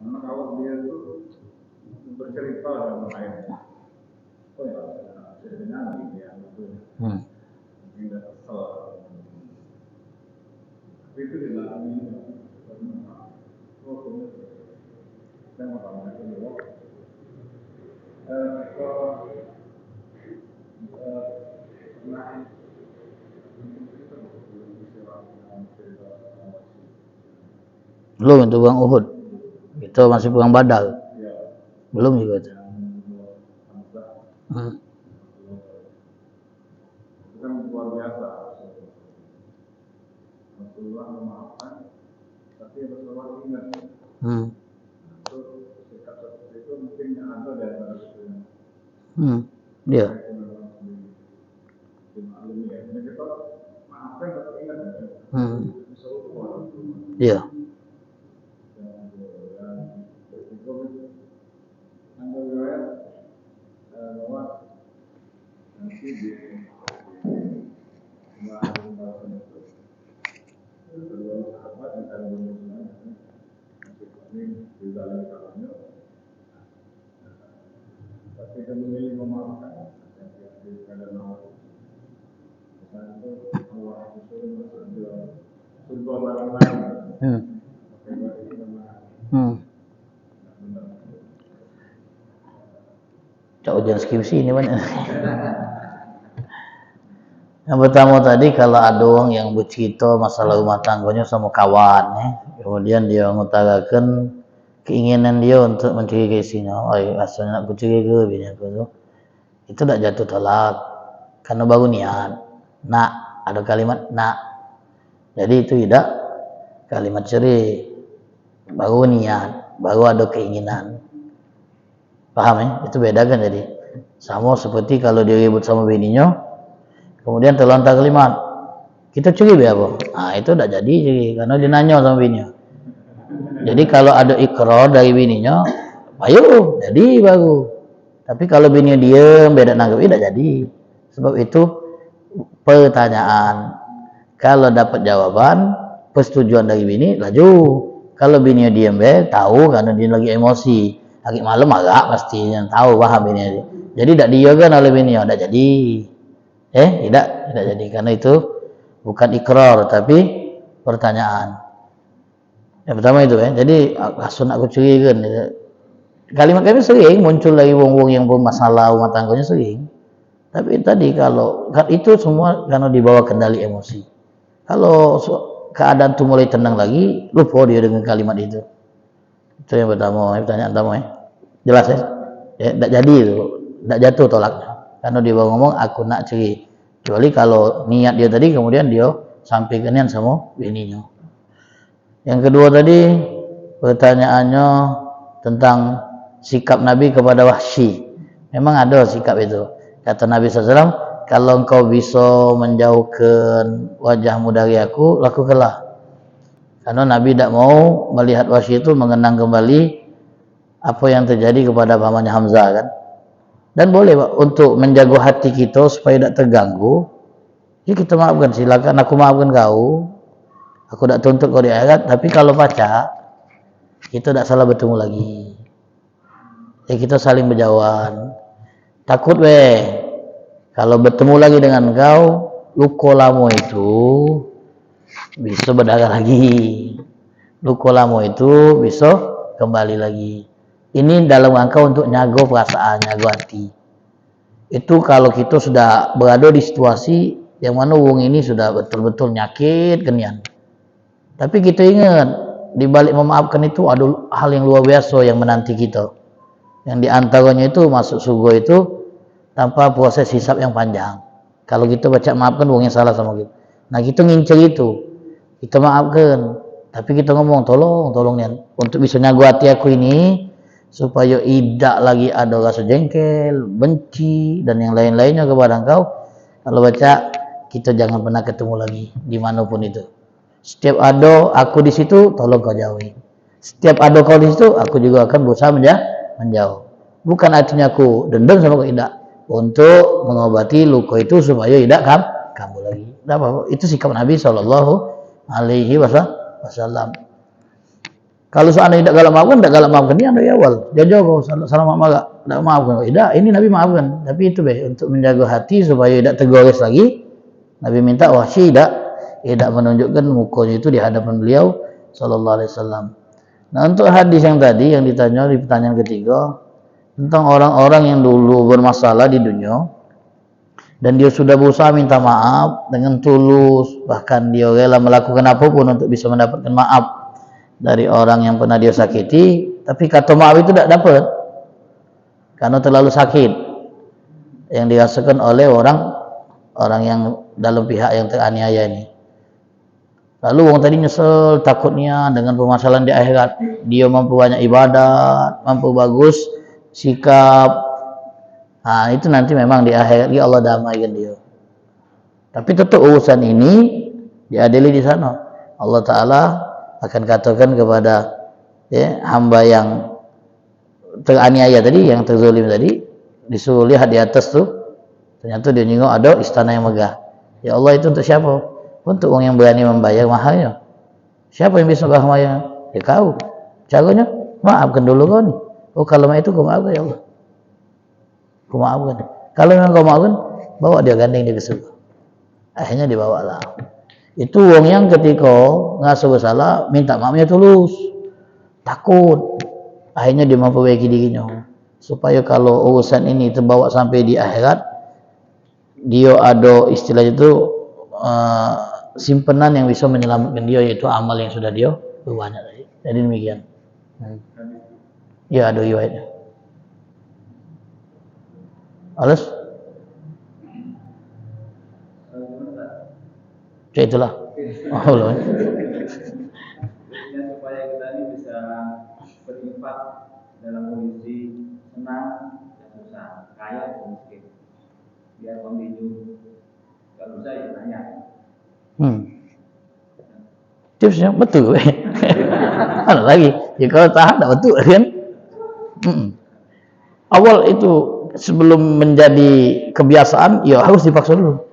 Karena kalau dia itu bercerita dengan lain, oh ya, ceritanya nanti dia itu mungkin dia kesel. Tapi itu di dalam ini, oh kemudian saya mau tanya dulu, Belum itu Bang Uhud. Itu masih perang Badar. Belum juga itu. itu kan luar biasa. Rasulullah memaafkan, tapi Rasulullah ingat. Itu sikap seperti itu mungkin yang ada dari manusia. Iya. Ini kita maafkan tapi ingat. Iya. Tapi kita memilih memaafkan karena Allah surga barang-barang. Cak ujian skripsi ini banyak. Yang pertama tadi kalau ada orang yang bercerita masalah rumah tangganya sama kawan ya, kemudian dia mengutarakan keinginan dia untuk mencuri ke istrinya, asalnya nak kucuri ke bini aku tu, itu tak jatuh tolak karena baru niat. Nak, ada kalimat nak, jadi itu tidak kalimat curi, baru niat, baru ada keinginan. Paham ya? Itu beda kan jadi. Sama seperti kalau dia ribut sama bininya, kemudian terlontar kalimat, kita curi be apa? Nah itu tidak jadi curi, karena dia nanya sama bininya. Jadi kalau ada ikrar dari bininya, ayo jadi baru. Tapi kalau bininya diam, beda nanggap, tidak jadi. Sebab itu pertanyaan. Kalau dapat jawaban, persetujuan dari bini, laju. Kalau bininya diam be, tahu karena dia lagi emosi. Lagi malam agak pastinya tahu paham bininya. Jadi tidak diakan oleh bininya, tidak jadi. Tidak jadi karena itu bukan ikrar tapi pertanyaan. Yang pertama itu jadi asun aku curi kan. Kalimat kami sering muncul dari wong-wong yang bermasalah rumah tangganya sering. Tapi tadi kalau kan itu semua karena dibawa kendali emosi. Kalau keadaan itu mulai tenang lagi, lupa dia dengan kalimat itu. Itu yang pertama, pertanyaan pertama jelas ya? Tidak jadi itu, tidak jatuh tolaknya. Karena dia ngomong aku nak curi. Kecuali kalau niat dia tadi kemudian dia sampaikan sama bininya. Yang kedua tadi pertanyaannya tentang sikap Nabi kepada Wahsy. Memang ada sikap itu. Kata Nabi SAW, kalau engkau bisa menjauhkan wajahmu dari aku, lakukanlah. Karena Nabi tidak mau melihat Wahsy itu mengenang kembali apa yang terjadi kepada pamannya Hamzah kan. Dan boleh Pak, untuk menjaga hati kita supaya tidak terganggu, ya kita maafkan, silakan aku maafkan kau, aku tidak tuntut kau di akhirat, tapi kalau baca kita tidak salah bertemu lagi, ya kita saling berjauhan. Takut kalau bertemu lagi dengan kau, luka lama itu bisa berdarah lagi, luka lama itu bisa kembali lagi. Ini dalam rangka untuk nyago perasaan, nyago hati. Itu kalau kita sudah berada di situasi yang mana wong ini sudah betul-betul nyakit kenian. Tapi kita ingat, di balik memaafkan itu ada hal yang luar biasa yang menanti kita. Yang diantaranya itu masuk surga itu tanpa proses hisab yang panjang. Kalau kita baca maafkan wong yang salah sama kita. Nah kita ngincer itu, kita maafkan. Tapi kita ngomong, tolong Nian, untuk bisa nyago hati aku ini, supaya tidak lagi ada rasa jengkel, benci, dan yang lain-lainnya kepada engkau. Kalau baca, kita jangan pernah ketemu lagi, dimanapun itu. Setiap ada aku di situ, tolong kau jauhi. Setiap ada kau di situ, aku juga akan berusaha menjauh. Bukan artinya aku dendam sama kau, tidak. Untuk mengobati luka itu supaya tidak kambuh lagi. Tidak apa-apa. Itu sikap Nabi SAW. Kalau seandainya tidak galak maafkan dia dari awal. Dia jauh salah marah, tidak maafkan. Tidak, ini Nabi maafkan. Tapi itu untuk menjaga hati supaya tidak tergores lagi. Nabi minta Wahsy tidak menunjukkan mukanya itu di hadapan beliau sallallahu alaihi wasallam. Nah, untuk hadis yang tadi yang ditanya di pertanyaan ketiga tentang orang-orang yang dulu bermasalah di dunia dan dia sudah berusaha minta maaf dengan tulus, bahkan dia rela melakukan apapun untuk bisa mendapatkan maaf dari orang yang pernah dia sakiti, tapi kata maaf itu tidak dapat karena terlalu sakit yang dirasakan oleh orang yang dalam pihak yang teraniaya ini. Lalu orang tadi nyesel, takutnya dengan permasalahan di akhirat dia mampu banyak ibadat, mampu bagus sikap. Nah itu nanti memang di akhirat Allah damaikan dia. Tapi tetap urusan ini diadili di sana. Allah Ta'ala akan katakan kepada hamba yang teraniaya tadi, yang terzalim tadi, disuruh lihat di atas tuh, ternyata dia nengok ada istana yang megah. Ya Allah, itu untuk siapa? Untuk orang yang berani membayar mahalnya. Siapa yang bisa membayar? Ya kau. Caranya maafkan dulu kau nih. Oh kalau itu kau maafkan ya Allah. Kau maafkan. Kalau memang kau maafkan, bawa dia gandeng dia ke surga. Akhirnya dibawalah. Itu wong yang ketika ngasuh bersalah minta maafnya tulus, takut, akhirnya dia memperbaiki dirinya supaya kalau urusan ini terbawa sampai di akhirat dia ada istilah itu simpenan yang bisa menyelamatkan dia, yaitu amal yang sudah dia berbanyak tadi. Jadi demikian. Ya ada riwayatnya. Alas? Ya itulah. Allah. Supaya kita ini bisa berinfak dalam kondisi senang dan susah, kaya dan miskin. Biar kontinu. Kalau saya tanya. Tipsnya betul. Ada lagi. Ya kalau tahan tak betul kan? Awal itu sebelum menjadi kebiasaan, ya harus dipaksa dulu.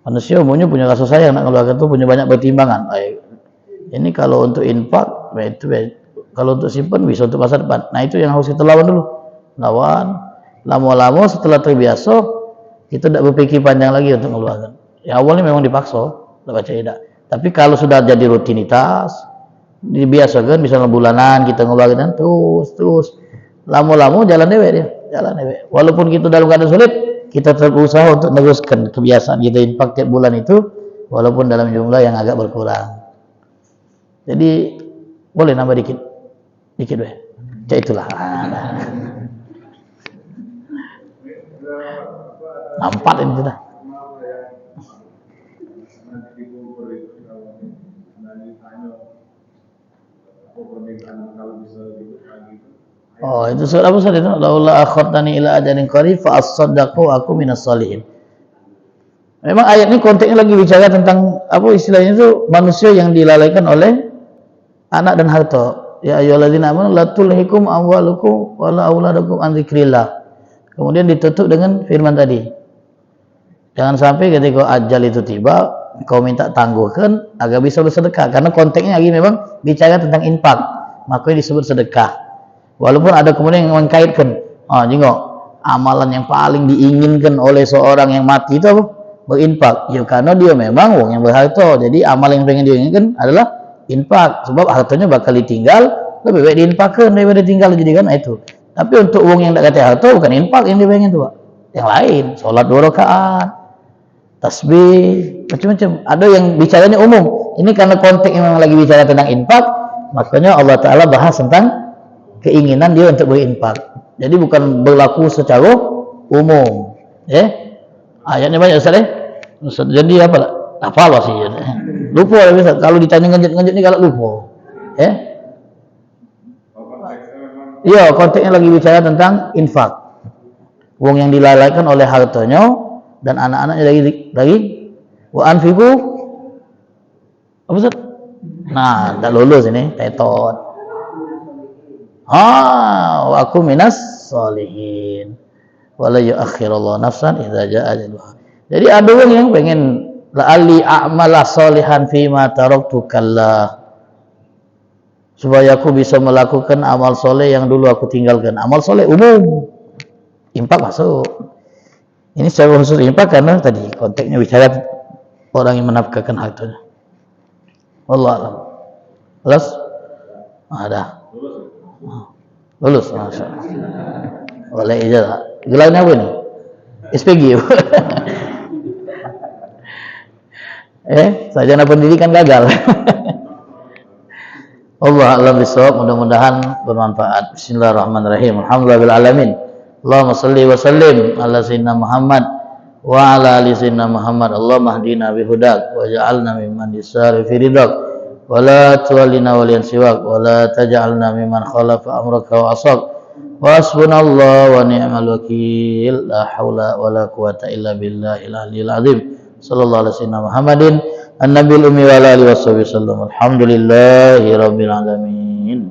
Manusia umumnya punya rasa sayang, nak keluarga itu punya banyak pertimbangan. Ini kalau untuk infak, itu kalau untuk simpan bisa untuk masa depan. Nah itu yang harus kita lawan dulu. Lawan, lama-lama setelah terbiasa, kita tidak berpikir panjang lagi untuk mengeluarkan. Ya awalnya memang dipaksa, tidak baca tidak. Tapi kalau sudah jadi rutinitas, dibiasakan misalnya bulanan kita ngeluarin terus, lama-lama jalan dewek dia, jalan dewek. Walaupun kita dalam keadaan sulit, kita tetap berusaha untuk meneruskan kebiasaan kita infak tiap bulan itu, walaupun dalam jumlah yang agak berkurang. Jadi boleh nambah dikit deh. Ya itulah. Nampak ini sudah. Oh itu surat apa tadi? Laula akhartani ila ajalin qarib fa as-saddaqu aku minas shalihin. Memang ayat ini konteksnya lagi bicara tentang apa istilahnya itu manusia yang dilalaikan oleh anak dan harta. Ya ayyuhalladzina amanu la tulhikum amwalukum wala auladukum an dzikrillah. Kemudian ditutup dengan firman tadi. Jangan sampai ketika ajal itu tiba, kau minta tangguhkan agar bisa bersedekah. Karena konteksnya lagi memang bicara tentang infak, makanya disebut sedekah. Walaupun ada kemudian yang mengkaitkan, jengok, amalan yang paling diinginkan oleh seorang yang mati itu apa? Berinfak. Ya karena dia memang wong yang berharta. Jadi amal yang pengen diinginkan adalah infak. Sebab hartanya bakal ditinggal, lebih baik diinfakkan daripada tinggal jadi kan itu. Tapi untuk wong yang tidak kata harta bukan infak yang dia pengen tuh, Pak. Yang lain, sholat 2 rakaat, tasbih, macam-macam. Ada yang bicaranya umum. Ini karena konteks memang lagi bicara tentang infak, makanya Allah Ta'ala bahas tentang keinginan dia untuk berinfak. Jadi bukan berlaku secara umum. Ayatnya banyak Ustaz. Ustaz jadi apa lah? Apa sih? Lupa Ustaz. Kalau ditanya ngenjut-ngenjut ni kalau lupa. Iya, konteksnya lagi bicara tentang infak. Wong yang dilalaikan oleh hartanya dan anak-anaknya lagi wa anfiqu apa Ustaz? Nah, tak lulus ini, tetot. Wa aku minas sholihin. Wala yu'akhirullahu nafsan idza jaa ajaluha. Jadi ada orang yang pengen la'alli a'mala sholihan fima taraktu kallah. Supaya aku bisa melakukan amal soleh yang dulu aku tinggalkan. Amal soleh umum, infak masuk. Ini secara khusus infak karena tadi konteksnya bicara orang yang menafkahkan hartanya. Wallahu a'lam. Lulus? Ada. Lulus, masya Allah. Oleh ijazah. Gelarnya apa ini? SPG. Sarjana pendidikan gagal. Allah a'lam bishawab, mudah-mudahan bermanfaat. Bismillahirrahmanirrahim. Alhamdulillahil alamin. Allahumma shalli wa sallim ala sayyidina Muhammad wa ala ali sayyidina Muhammad. Allahumma hdina bihudak wa ja'alna mimman yusari fi ridak wa la tuwallina waliyan siwak wa la taj'alna mimman khalafa amraka wa asaq. Wa hasbunallahu wa ni'mal wakil. La haula wa la quwata illa billahil aliyyil azim. Sallallahu alaihi wasallam Muhammadin an-nabiyil ummi wa ala alihi wasallam. Alhamdulillahi rabbil alamin.